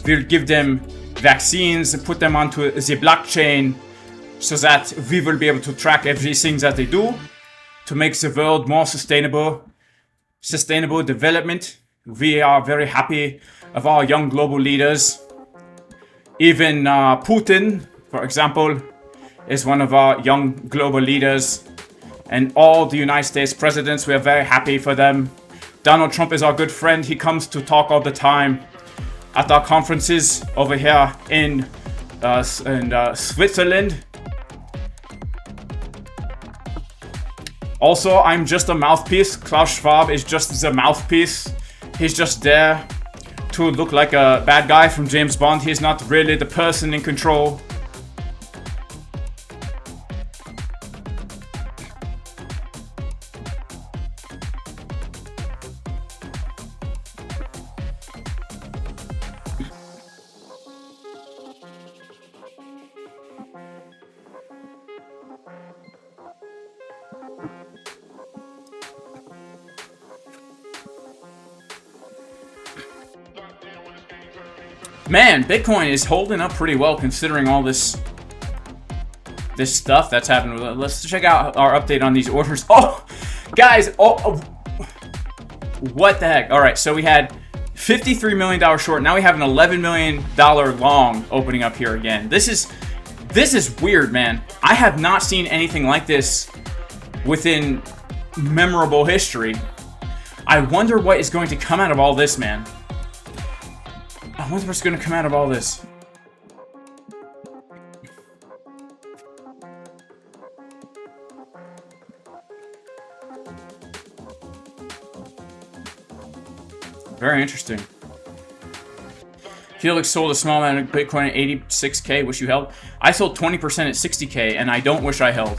We'll give them vaccines and put them onto the blockchain so that we will be able to track everything that they do to make the world more sustainable development. We are very happy of our young global leaders. Even Putin, for example, is one of our young global leaders. And all the United States presidents, we are very happy for them. Donald Trump is our good friend. He comes to talk all the time at our conferences over here in Switzerland. Also, I'm just a mouthpiece. Klaus Schwab is just the mouthpiece. He's just there to look like a bad guy from James Bond. He's not really the person in control. Man, Bitcoin is holding up pretty well considering all this stuff that's happened. Let's check out our update on these orders. Oh, guys, what the heck? All right, so we had $53 million short. Now we have an $11 million long opening up here again. This is weird, man. I have not seen anything like this within memorable history. I wonder what is going to come out of all this, man. I wonder what's going to come out of all this. Very interesting. Felix sold a small amount of Bitcoin at 86K. Wish you held. I sold 20% at 60K, and I don't wish I held.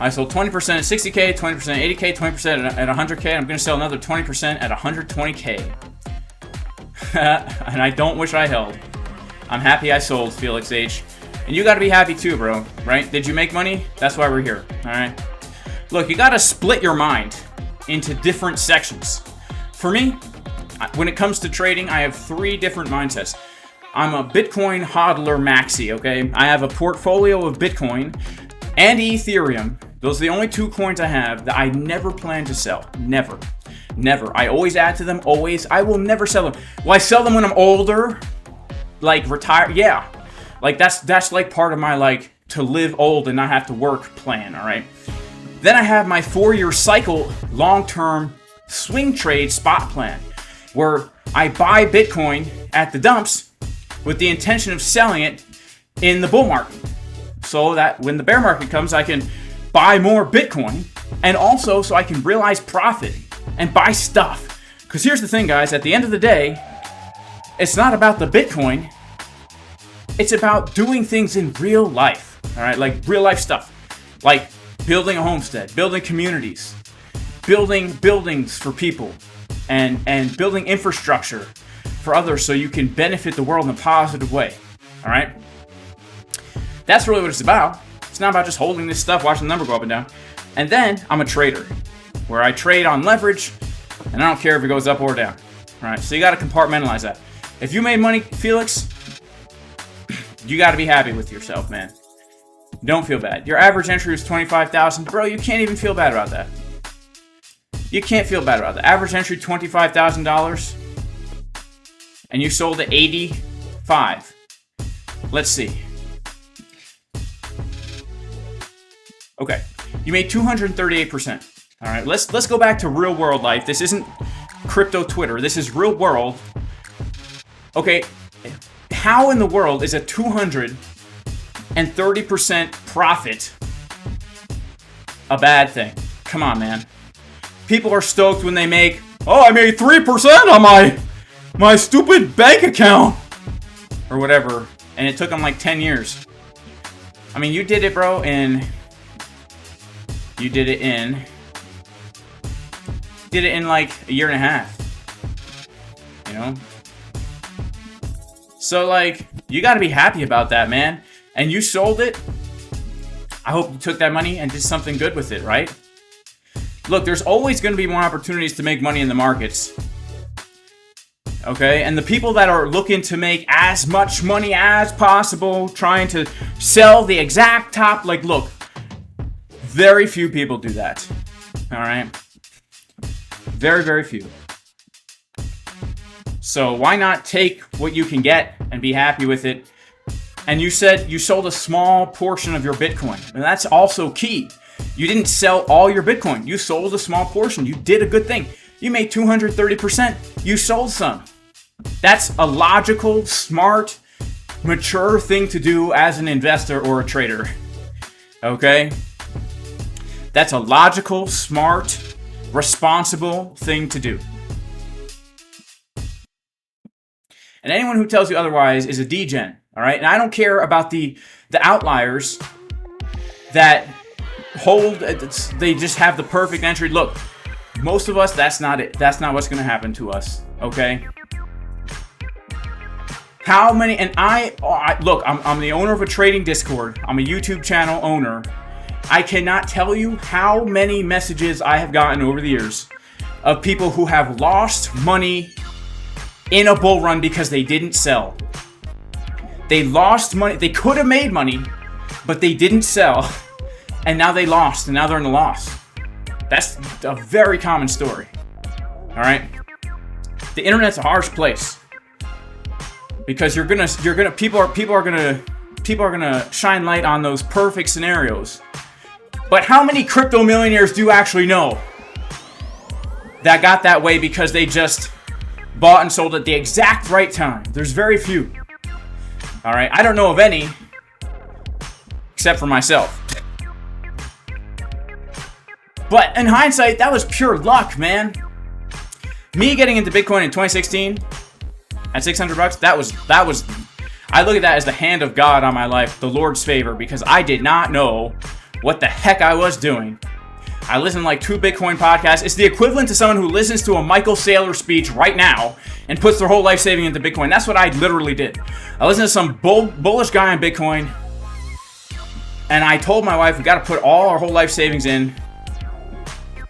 I sold 20% at 60K, 20% at 80K, 20% at 100K. I'm going to sell another 20% at 120K. And I don't wish I held. I'm happy I sold, Felix H. And you got to be happy too, bro. Right? Did you make money? That's why we're here. All right? Look, you got to split your mind into different sections. For me, when it comes to trading, I have 3 different mindsets. I'm a Bitcoin hodler maxi, okay? I have a portfolio of Bitcoin and Ethereum. Those are the only 2 coins I have that I never plan to sell. Never. Never. I always add to them, always. I will never sell them. Will I sell them when I'm older? Like, retire? Yeah. Like, that's like part of my, like, to live old and not have to work plan, all right? Then I have my 4-year cycle, long-term swing trade spot plan, where I buy Bitcoin at the dumps with the intention of selling it in the bull market, so that when the bear market comes, I can buy more Bitcoin, and also so I can realize profit and buy stuff. Because here's the thing, guys, at the end of the day, it's not about the Bitcoin, it's about doing things in real life, all right? Like real life stuff, like building a homestead, building communities, building buildings for people, and building infrastructure for others so you can benefit the world in a positive way, all right? That's really what it's about. It's not about just holding this stuff, watching the number go up and down. And then I'm a trader, where I trade on leverage, and I don't care if it goes up or down, all right? So you got to compartmentalize that. If you made money, Felix, you got to be happy with yourself, man. Don't feel bad. Your average entry was 25,000. Bro, you can't even feel bad about that. You can't feel bad about that. Average entry, $25,000. And you sold at 85. Let's see. Okay. You made 238%. All right. Let's go back to real world life. This isn't crypto Twitter. This is real world. Okay. How in the world is a 230% profit a bad thing? Come on, man. People are stoked when they make, oh, I made 3% on my stupid bank account or whatever, and it took them like 10 years. I mean, you did it, bro, in like a year and a half, you know? So, like, you got to be happy about that, man. And you sold it. I hope you took that money and did something good with it, right? Look, there's always going to be more opportunities to make money in the markets. Okay? And the people that are looking to make as much money as possible, trying to sell the exact top, like, look, very few people do that. All right? Very, very few. So why not take what you can get and be happy with it? And you said you sold a small portion of your Bitcoin. And that's also key. You didn't sell all your Bitcoin. You sold a small portion. You did a good thing. You made 230%. You sold some. That's a logical, smart, mature thing to do as an investor or a trader. Okay? That's a logical, smart, responsible thing to do. And anyone who tells you otherwise is a degen. All right? And I don't care about the outliers that hold, they just have the perfect entry. Look, most of us, that's not it. That's not what's going to happen to us. Okay? How many, and look, I'm the owner of a trading Discord. I'm a YouTube channel owner. I cannot tell you how many messages I have gotten over the years of people who have lost money in a bull run because they didn't sell. They lost money. They could have made money, but they didn't sell. And now they lost, and now they're in the loss. That's a very common story. All right? The internet's a harsh place. Because people are gonna shine light on those perfect scenarios. But how many crypto millionaires do you actually know that got that way because they just bought and sold at the exact right time? There's very few. All right, I don't know of any, except for myself. But in hindsight, that was pure luck, man. Me getting into Bitcoin in 2016 at $600, that was. I look at that as the hand of God on my life, the Lord's favor, because I did not know what the heck I was doing. I listened to like 2 Bitcoin podcasts. It's the equivalent to someone who listens to a Michael Saylor speech right now and puts their whole life saving into Bitcoin. That's what I literally did. I listened to some bullish guy on Bitcoin, and I told my wife we got to put all our whole life savings in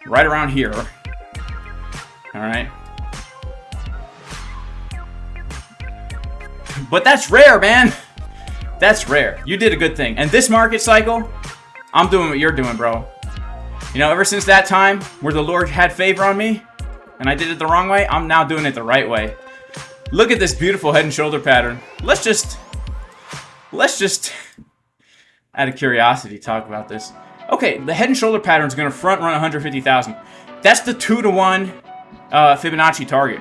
right around here. All right. But that's rare, man. That's rare. You did a good thing. And this market cycle, I'm doing what you're doing, bro. You know, ever since that time where the Lord had favor on me and I did it the wrong way, I'm now doing it the right way. Look at this beautiful head and shoulder pattern. Let's just out of curiosity talk about this. Okay, the head and shoulder pattern is going to front run 150,000. That's the 2-to-1 Fibonacci target.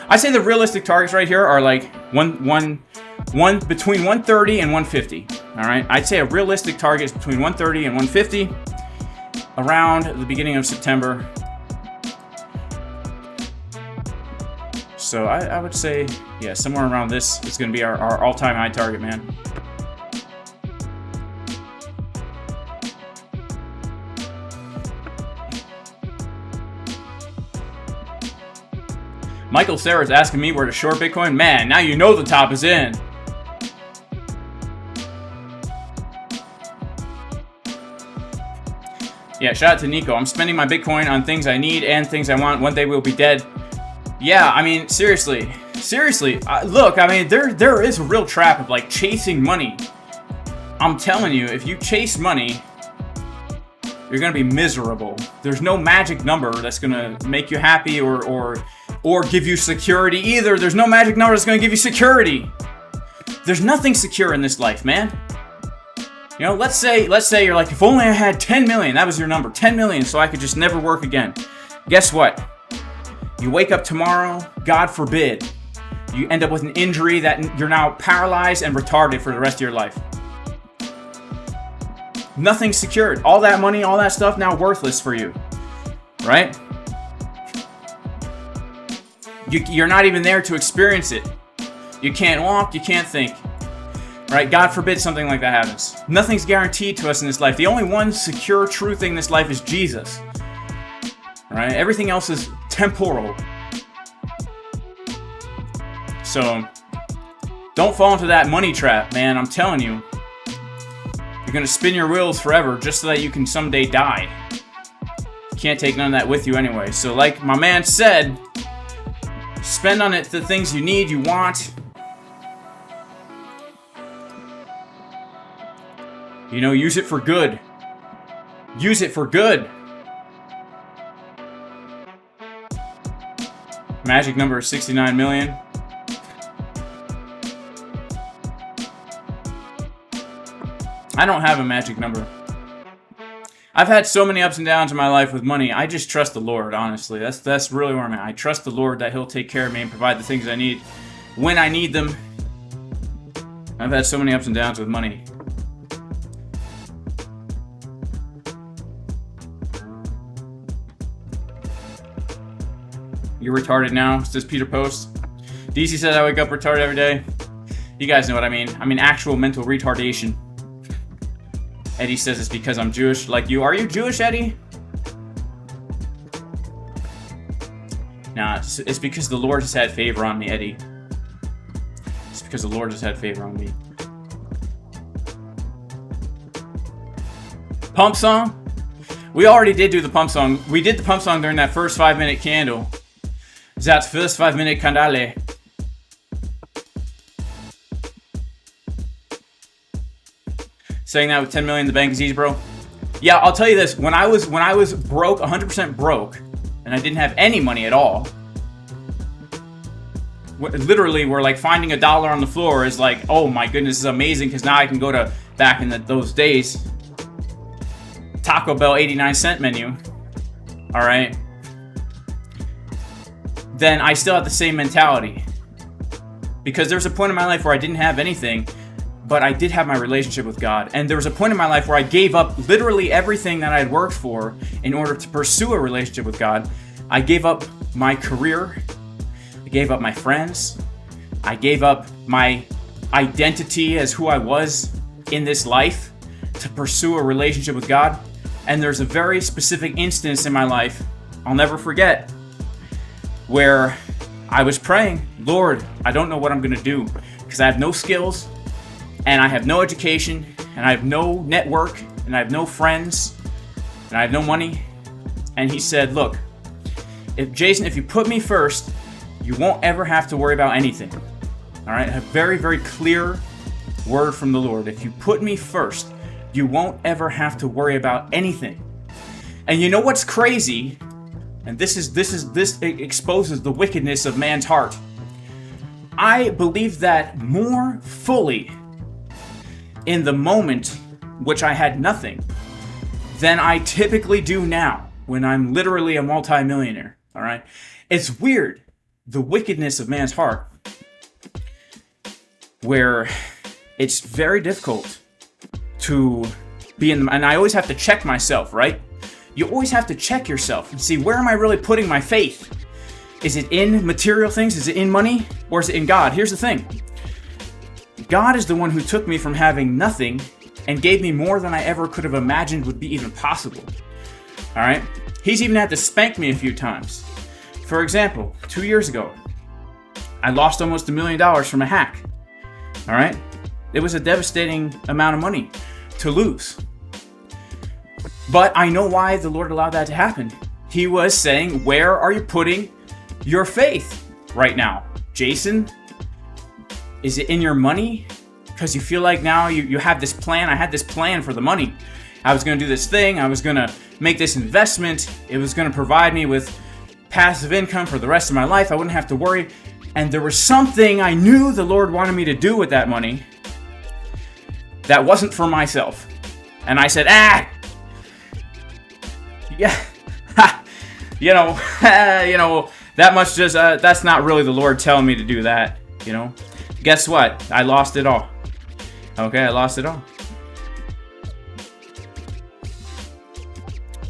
I say the realistic targets right here are like between 130 and 150. All right, I'd say a realistic target is between 130 and 150 around the beginning of September. So I would say, yeah, somewhere around this is going to be our all-time high target, man. Michael Sarah is asking me where to short Bitcoin. Man, now you know the top is in. Yeah, shout out to Nico. I'm spending my Bitcoin on things I need and things I want. One day we'll be dead. Yeah, I mean, seriously. Look, I mean, there is a real trap of like chasing money. I'm telling you, if you chase money, you're gonna be miserable. There's no magic number that's gonna make you happy or give you security either. There's no magic number that's gonna give you security. There's nothing secure in this life, man. You know, let's say you're like, if only I had 10 million, that was your number, 10 million, so I could just never work again. Guess what? You wake up tomorrow, God forbid, you end up with an injury that you're now paralyzed and retarded for the rest of your life. Nothing's secured. All that money, all that stuff now worthless for you, right? You're not even there to experience it. You can't walk, you can't think. Right? God forbid something like that happens. Nothing's guaranteed to us in this life. The only one secure, true thing in this life is Jesus. Right? Everything else is temporal. So, don't fall into that money trap, man. I'm telling you. You're going to spin your wheels forever just so that you can someday die. You can't take none of that with you anyway. So, like my man said, spend on it the things you need, you want. You know, use it for good. Use it for good. Magic number is 69 million. I don't have a magic number. I've had so many ups and downs in my life with money. I just trust the Lord, honestly. That's really where I'm at. I trust the Lord that He'll take care of me and provide the things I need when I need them. I've had so many ups and downs with money. You're retarded now, says Peter Post. DC says I wake up retarded every day. You guys know what I mean. I mean actual mental retardation. Eddie says it's because I'm Jewish like you. Are you Jewish, Eddie? Nah, it's because the Lord has had favor on me, Eddie. It's because the Lord has had favor on me. Pump song? We already did do the pump song. We did the pump song during that first 5-minute candle. That first 5-minute candale. Saying that with 10 million in the bank is easy, bro. Yeah, I'll tell you this. When I was broke, 100% broke, and I didn't have any money at all, literally, we're like finding $1 on the floor is like, oh my goodness, this is amazing, because now I can go to, back in those days, Taco Bell 89-cent menu. All right. Then I still have the same mentality. Because there was a point in my life where I didn't have anything, but I did have my relationship with God. And there was a point in my life where I gave up literally everything that I had worked for in order to pursue a relationship with God. I gave up my career. I gave up my friends. I gave up my identity as who I was in this life to pursue a relationship with God. And there's a very specific instance in my life I'll never forget where I was praying, Lord, I don't know what I'm going to do because I have no skills and I have no education and I have no network and I have no friends and I have no money. And he said, look, Jason, if you put me first, you won't ever have to worry about anything. All right, a very, very clear word from the Lord. If you put me first, you won't ever have to worry about anything. And you know what's crazy? And this exposes the wickedness of man's heart. I believe that more fully in the moment which I had nothing than I typically do now when I'm literally a multimillionaire. All right, it's weird, the wickedness of man's heart, where it's very difficult to be in the, and I always have to check myself, right? You always have to check yourself and see, where am I really putting my faith? Is it in material things? Is it in money? Or is it in God? Here's the thing. God is the one who took me from having nothing and gave me more than I ever could have imagined would be even possible. All right? He's even had to spank me a few times. For example, 2 years ago, I lost almost $1 million from a hack. All right? It was a devastating amount of money to lose. But I know why the Lord allowed that to happen. He was saying, where are you putting your faith right now? Jason, is it in your money? Because you feel like now you have this plan. I had this plan for the money. I was going to do this thing. I was going to make this investment. It was going to provide me with passive income for the rest of my life. I wouldn't have to worry. And there was something I knew the Lord wanted me to do with that money that wasn't for myself. And I said, yeah, that much just, that's not really the Lord telling me to do that, Guess what? I lost it all. Okay, I lost it all.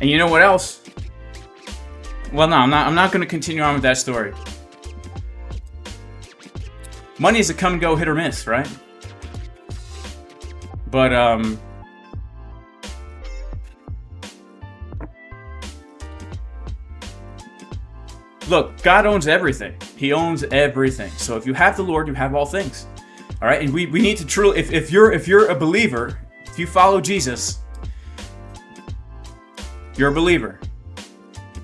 And you know what else? Well, no, I'm not going to continue on with that story. Money is a come and go, hit or miss, right? But, look, God owns everything. He owns everything. So if you have the Lord, you have all things. All right, and we need to truly, if you're a believer, if you follow Jesus, you're a believer.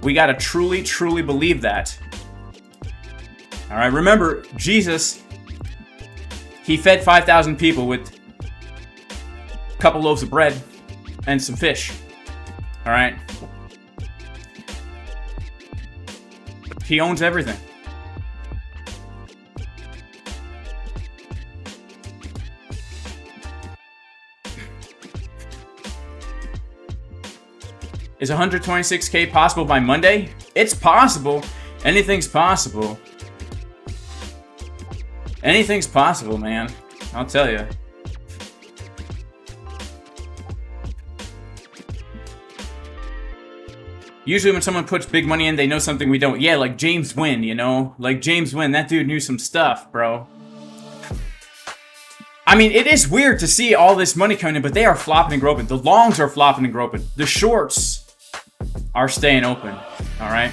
We got to truly, truly believe that. All right, remember, Jesus, he fed 5,000 people with a couple loaves of bread and some fish. All right. He owns everything. Is 126K possible by Monday? It's possible. Anything's possible. Anything's possible, man. I'll tell you. Usually when someone puts big money in, they know something we don't. Yeah, like James Wynn, Like James Wynn, that dude knew some stuff, bro. I mean, it is weird to see all this money coming in, but they are flopping and groping. The longs are flopping and groping. The shorts are staying open, all right?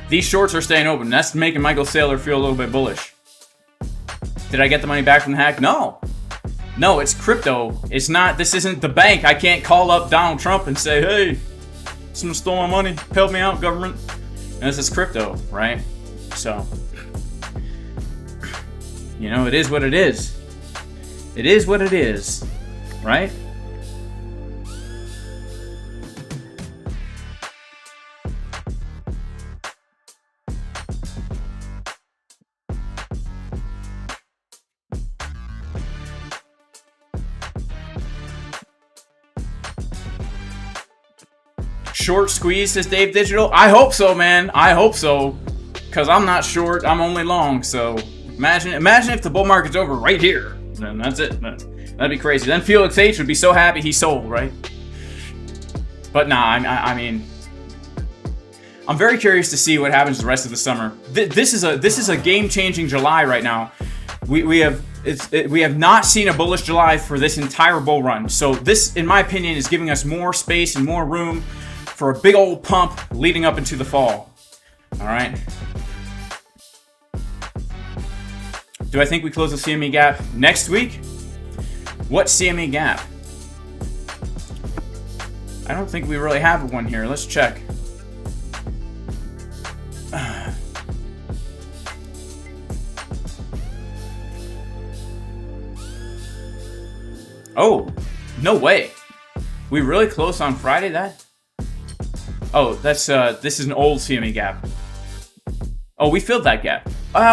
These shorts are staying open. That's making Michael Saylor feel a little bit bullish. Did I get the money back from the hack? No. No, it's crypto. It's not, this isn't the bank. I can't call up Donald Trump and say, hey, someone stole my money. Help me out, government. And this is crypto, right? So, you know, it is what it is. It is what it is, right? Short squeeze, says Dave Digital. I hope so, man. I hope so. Because I'm not short. I'm only long. So imagine if the bull market's over right here. Then that's it. That'd be crazy. Then Felix H would be so happy he sold, right? But nah, I mean, I'm very curious to see what happens the rest of the summer. This is a game-changing July right now. We have not seen a bullish July for this entire bull run. So this, in my opinion, is giving us more space and more room for a big old pump leading up into the fall. All right. Do I think we close the CME gap next week? What CME gap? I don't think we really have one here. Let's check. Oh, no way. We really close on Friday? Oh, that's this is an old CME gap. Oh, we filled that gap.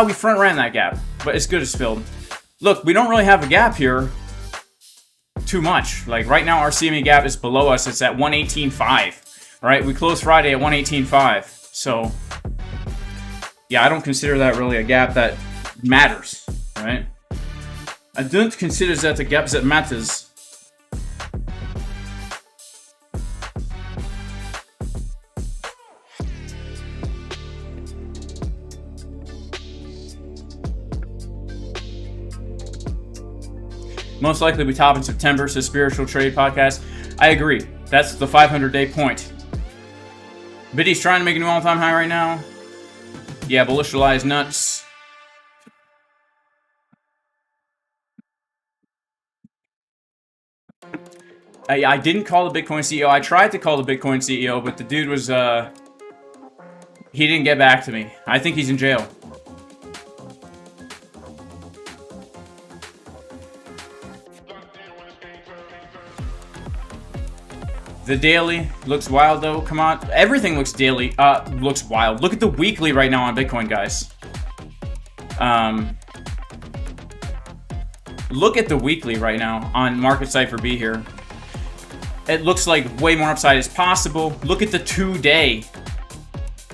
We front ran that gap, but it's good as filled. Look, we don't really have a gap here too much. Like right now our CME gap is below us. It's at 118.5. All right, we closed Friday at 118.5. So yeah, I don't consider that really a gap that matters, right? I don't consider that a gap that matters. Most likely we top in September, says Spiritual Trade Podcast. I agree. That's the 500-day point. Biddy's trying to make a new all-time high right now. Yeah, bullish July is nuts. I didn't call the Bitcoin CEO. I tried to call the Bitcoin CEO, but the dude was, he didn't get back to me. I think he's in jail. The daily looks wild though. Come on, everything looks daily. Looks wild. Look at the weekly right now on Bitcoin, guys. Look at the weekly right now on Market Cipher B here. It looks like way more upside is possible. Look at the 2-day.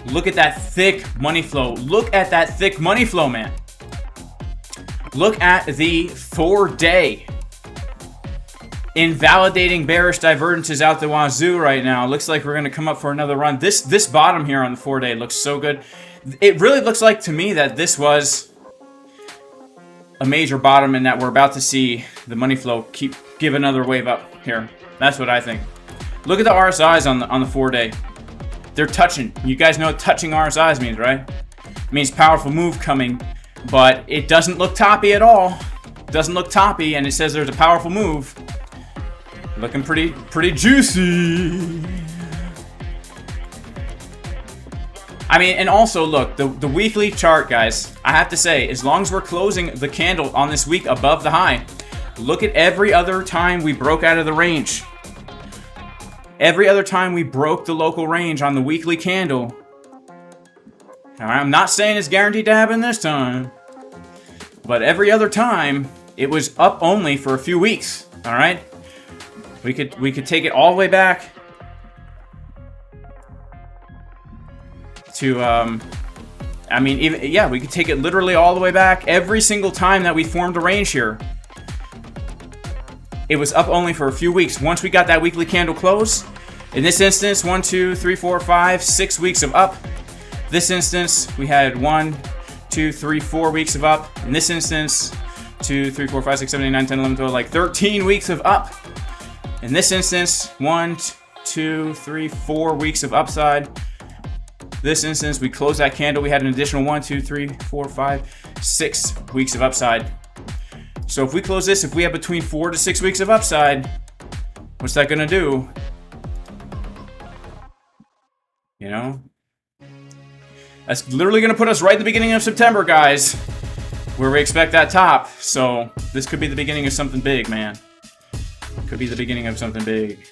Look at that thick money flow. Look at that thick money flow, man. Look at the 4-day. Invalidating bearish divergences out the wazoo right now. Looks like we're going to come up for another run. This bottom here on the 4-day looks so good. It really looks like to me that this was a major bottom and that we're about to see the money flow give another wave up here. That's what I think. Look at the RSIs on the 4-day. They're touching. You guys know what touching RSIs means, right? It means powerful move coming, but it doesn't look toppy at all. It doesn't look toppy, and it says there's a powerful move. Looking pretty juicy. I mean, and also look, the weekly chart, guys, I have to say, as long as we're closing the candle on this week above the high, look at every other time we broke out of the range. Every other time we broke the local range on the weekly candle. Now, I'm not saying it's guaranteed to happen this time, but every other time it was up only for a few weeks. All right. We could take it all the way back to I mean, even yeah, we could take it literally all the way back. Every single time that we formed a range here, it was up only for a few weeks. Once we got that weekly candle close, in this instance, 1, 2, 3, 4, 5, 6 weeks of up. This instance, we had 1, 2, 3, 4 weeks of up. In this instance, 2, 3, 4, 5, 6, 7, 8, 9, 10, 11, 12, like 13 weeks of up. In this instance, 1, 2, 3, 4 weeks of upside. This instance, we closed that candle. We had an additional 1, 2, 3, 4, 5, 6 weeks of upside. So if we close this, if we have between 4 to 6 weeks of upside, what's that gonna do? You know? That's literally going to put us right at the beginning of September, guys, where we expect that top. So this could be the beginning of something big, man. Could be the beginning of something big.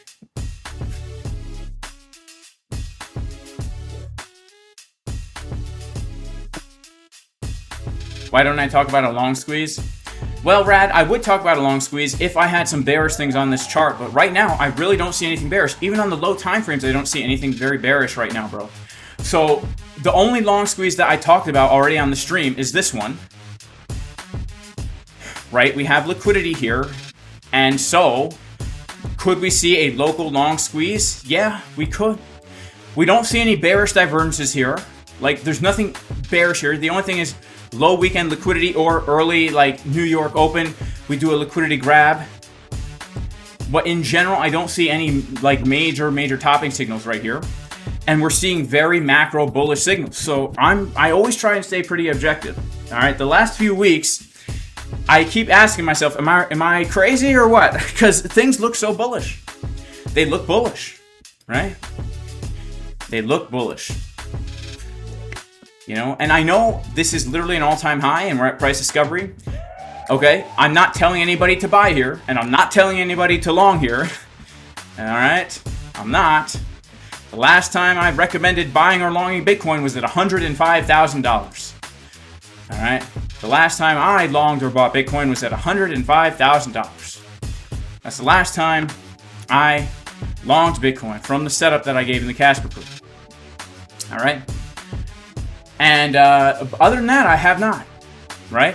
Why don't I talk about a long squeeze? Well, Rad, I would talk about a long squeeze if I had some bearish things on this chart, but right now, I really don't see anything bearish. Even on the low time frames, I don't see anything very bearish right now, bro. So, the only long squeeze that I talked about already on the stream is this one. Right? We have liquidity here, and so, could we see a local long squeeze? Yeah, we could. We don't see any bearish divergences here. Like, there's nothing bearish here. The only thing is low weekend liquidity or early, like, New York open. We do a liquidity grab. But in general, I don't see any, like, major topping signals right here. And we're seeing very macro bullish signals. So I always try and stay pretty objective. All right, the last few weeks, I keep asking myself, am I crazy or what? Because things look so bullish. They look bullish, right? They look bullish. You know, and I know this is literally an all-time high and we're at price discovery. Okay, I'm not telling anybody to buy here, and I'm not telling anybody to long here. All right, I'm not. The last time I recommended buying or longing Bitcoin was at $105,000. All right, the last time I longed or bought Bitcoin was at $105,000. That's the last time I longed Bitcoin from the setup that I gave in the Casper proof. All right. And other than that, I have not, right?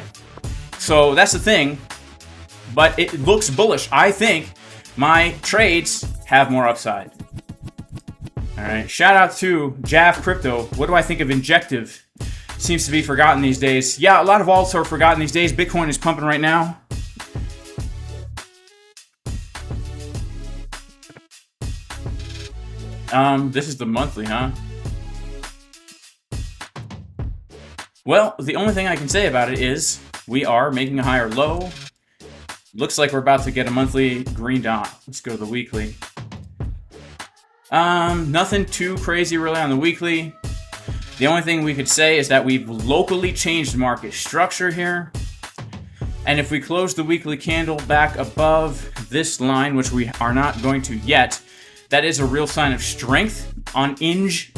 So that's the thing, but it looks bullish. I think my trades have more upside. All right, shout out to Jav Crypto. What do I think of Injective? Seems to be forgotten these days. Yeah, a lot of alts are forgotten these days. Bitcoin is pumping right now. This is the monthly, huh? Well, the only thing I can say about it is we are making a higher low. Looks like we're about to get a monthly green dot. Let's go to the weekly. Nothing too crazy really on the weekly. The only thing we could say is that we've locally changed market structure here. And if we close the weekly candle back above this line, which we are not going to yet, that is a real sign of strength on INJ,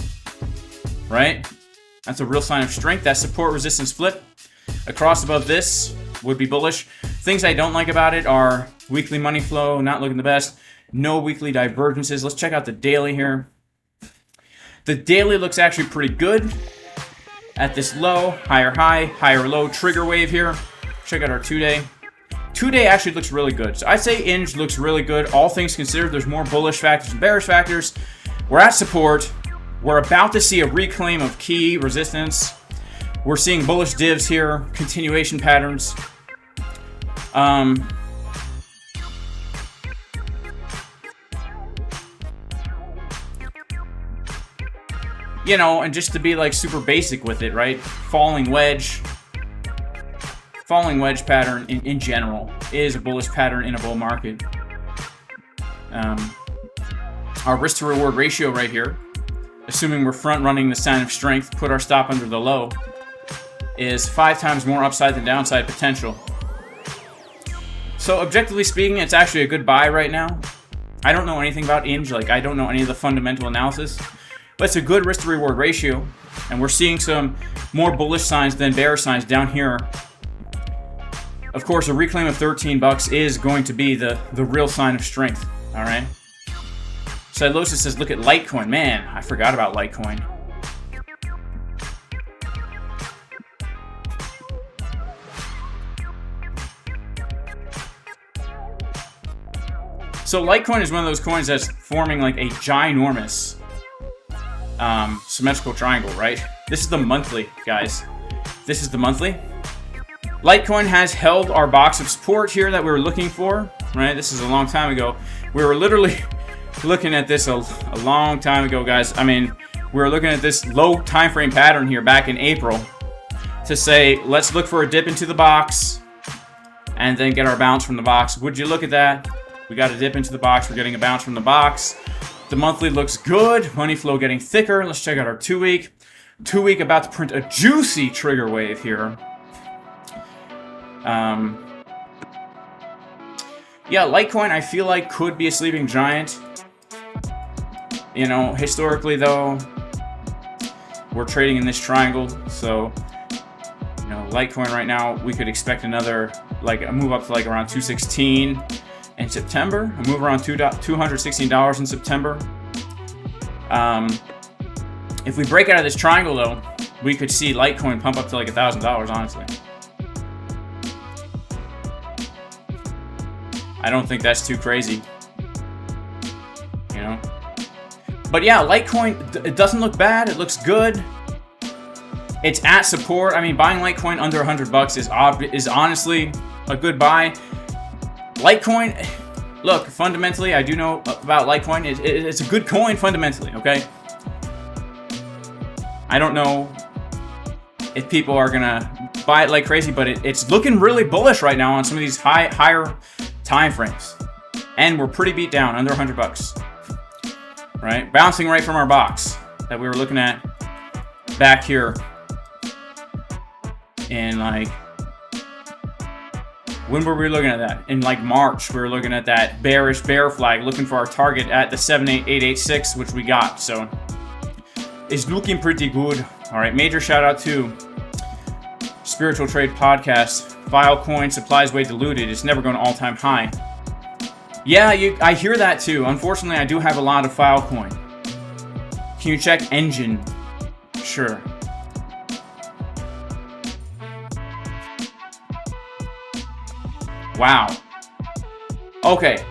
right? That's a real sign of strength. That support resistance flip across above this would be bullish. Things I don't like about it are weekly money flow, not looking the best. No weekly divergences. Let's check out the daily here. The daily looks actually pretty good at this low, higher high, higher low trigger wave here. Check out our 2-day. 2-day actually looks really good. So I say INJ looks really good. All things considered, there's more bullish factors and bearish factors. We're at support. We're about to see a reclaim of key resistance. We're seeing bullish divs here, continuation patterns. You know, and just to be like super basic with it, right? Falling wedge pattern in general is a bullish pattern in a bull market. Our risk to reward ratio right here, assuming we're front running the sign of strength, put our stop under the low, is 5 times more upside than downside potential. So objectively speaking, it's actually a good buy right now. I don't know anything about INJ, like I don't know any of the fundamental analysis, but it's a good risk to reward ratio, and we're seeing some more bullish signs than bearish signs down here. Of course, a reclaim of $13 is going to be the real sign of strength, all right? Silosis says, look at Litecoin. Man, I forgot about Litecoin. So Litecoin is one of those coins that's forming like a ginormous symmetrical triangle, right? This is the monthly, guys. This is the monthly. Litecoin has held our box of support here that we were looking for, right? This is a long time ago. We were literally looking at this a long time ago, guys. I mean, we were looking at this low time frame pattern here back in April to say, let's look for a dip into the box and then get our bounce from the box. Would you look at that? We got a dip into the box. We're getting a bounce from the box. The monthly looks good. Money flow getting thicker. Let's check out our 2-week. 2-week about to print a juicy trigger wave here. Yeah, Litecoin I feel like could be a sleeping giant. You know, historically though, we're trading in this triangle, so you know, Litecoin right now we could expect another like a move up to like around 216 in September, a move around $216 in September. If we break out of this triangle though, we could see Litecoin pump up to like $1,000, honestly. I don't think that's too crazy, you know. But yeah, Litecoin, it doesn't look bad. It looks good. It's at support. I mean, buying Litecoin under $100 is honestly a good buy. Litecoin, look, fundamentally, I do know about Litecoin. It's a good coin fundamentally, okay? I don't know if people are gonna buy it like crazy, but it's looking really bullish right now on some of these higher time frames, and we're pretty beat down under $100, right? Bouncing right from our box that we were looking at back here in like, when were we looking at that? In like March, we were looking at that bearish bear flag, looking for our target at the 78886, which we got. So it's looking pretty good. All right, major shout out to Spiritual Trade Podcast. Filecoin supply's way diluted. It's never going to all-time high. Yeah, I hear that too. Unfortunately, I do have a lot of Filecoin. Can you check engine? Sure. Wow. Okay.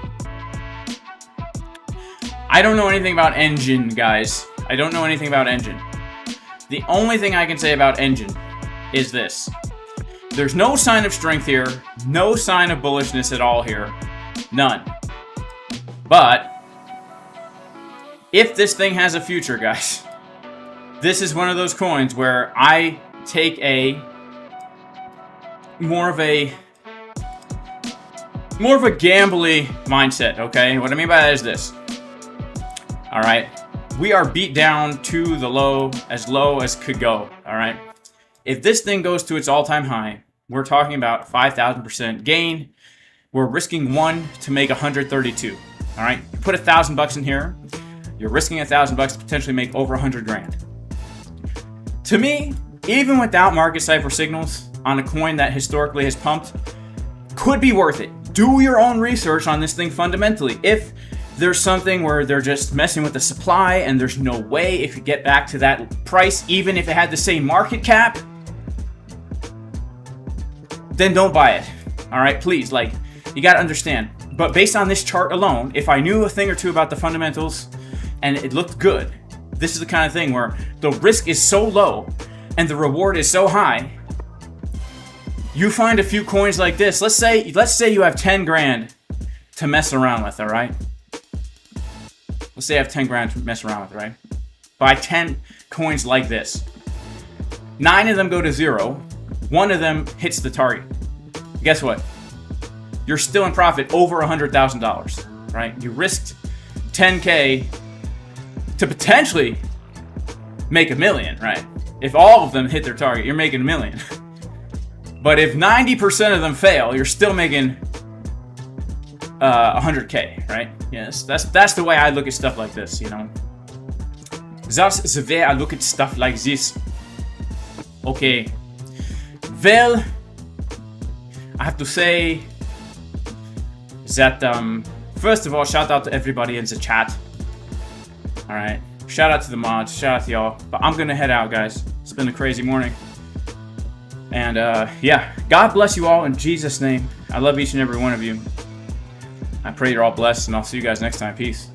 I don't know anything about engine, guys. I don't know anything about engine. The only thing I can say about engine is this. There's no sign of strength here, no sign of bullishness at all here, none. But if this thing has a future, guys, this is one of those coins where I take more of a gambly mindset, okay? What I mean by that is this. All right, we are beat down to the low as could go, all right? If this thing goes to its all-time high, we're talking about 5,000% gain. We're risking 1 to make 132. All right, you put $1,000 in here, you're risking $1,000 to potentially make over 100 grand. To me, even without market cipher signals on a coin that historically has pumped, could be worth it. Do your own research on this thing fundamentally. If there's something where they're just messing with the supply and there's no way it could get back to that price, even if it had the same market cap, then don't buy it. All right, please, like, you got to understand. But based on this chart alone, if I knew a thing or two about the fundamentals and it looked good, this is the kind of thing where the risk is so low and the reward is so high. You find a few coins like this. Let's say you have 10 grand to mess around with, all right? Let's say I have 10 grand to mess around with, right? Buy 10 coins like this. 9 of them go to 0. 1 of them hits the target. Guess what? You're still in profit over $100,000, right? You risked 10K to potentially make $1 million, right? If all of them hit their target, you're making $1 million. But if 90% of them fail, you're still making 100K, right? Yes, that's the way I look at stuff like this, you know. That's the way I look at stuff like this. Okay. Well, I have to say that, first of all, shout out to everybody in the chat. Alright. Shout out to the mods. Shout out to y'all. But I'm gonna head out, guys. It's been a crazy morning. And, yeah. God bless you all in Jesus' name. I love each and every one of you. I pray you're all blessed, and I'll see you guys next time. Peace.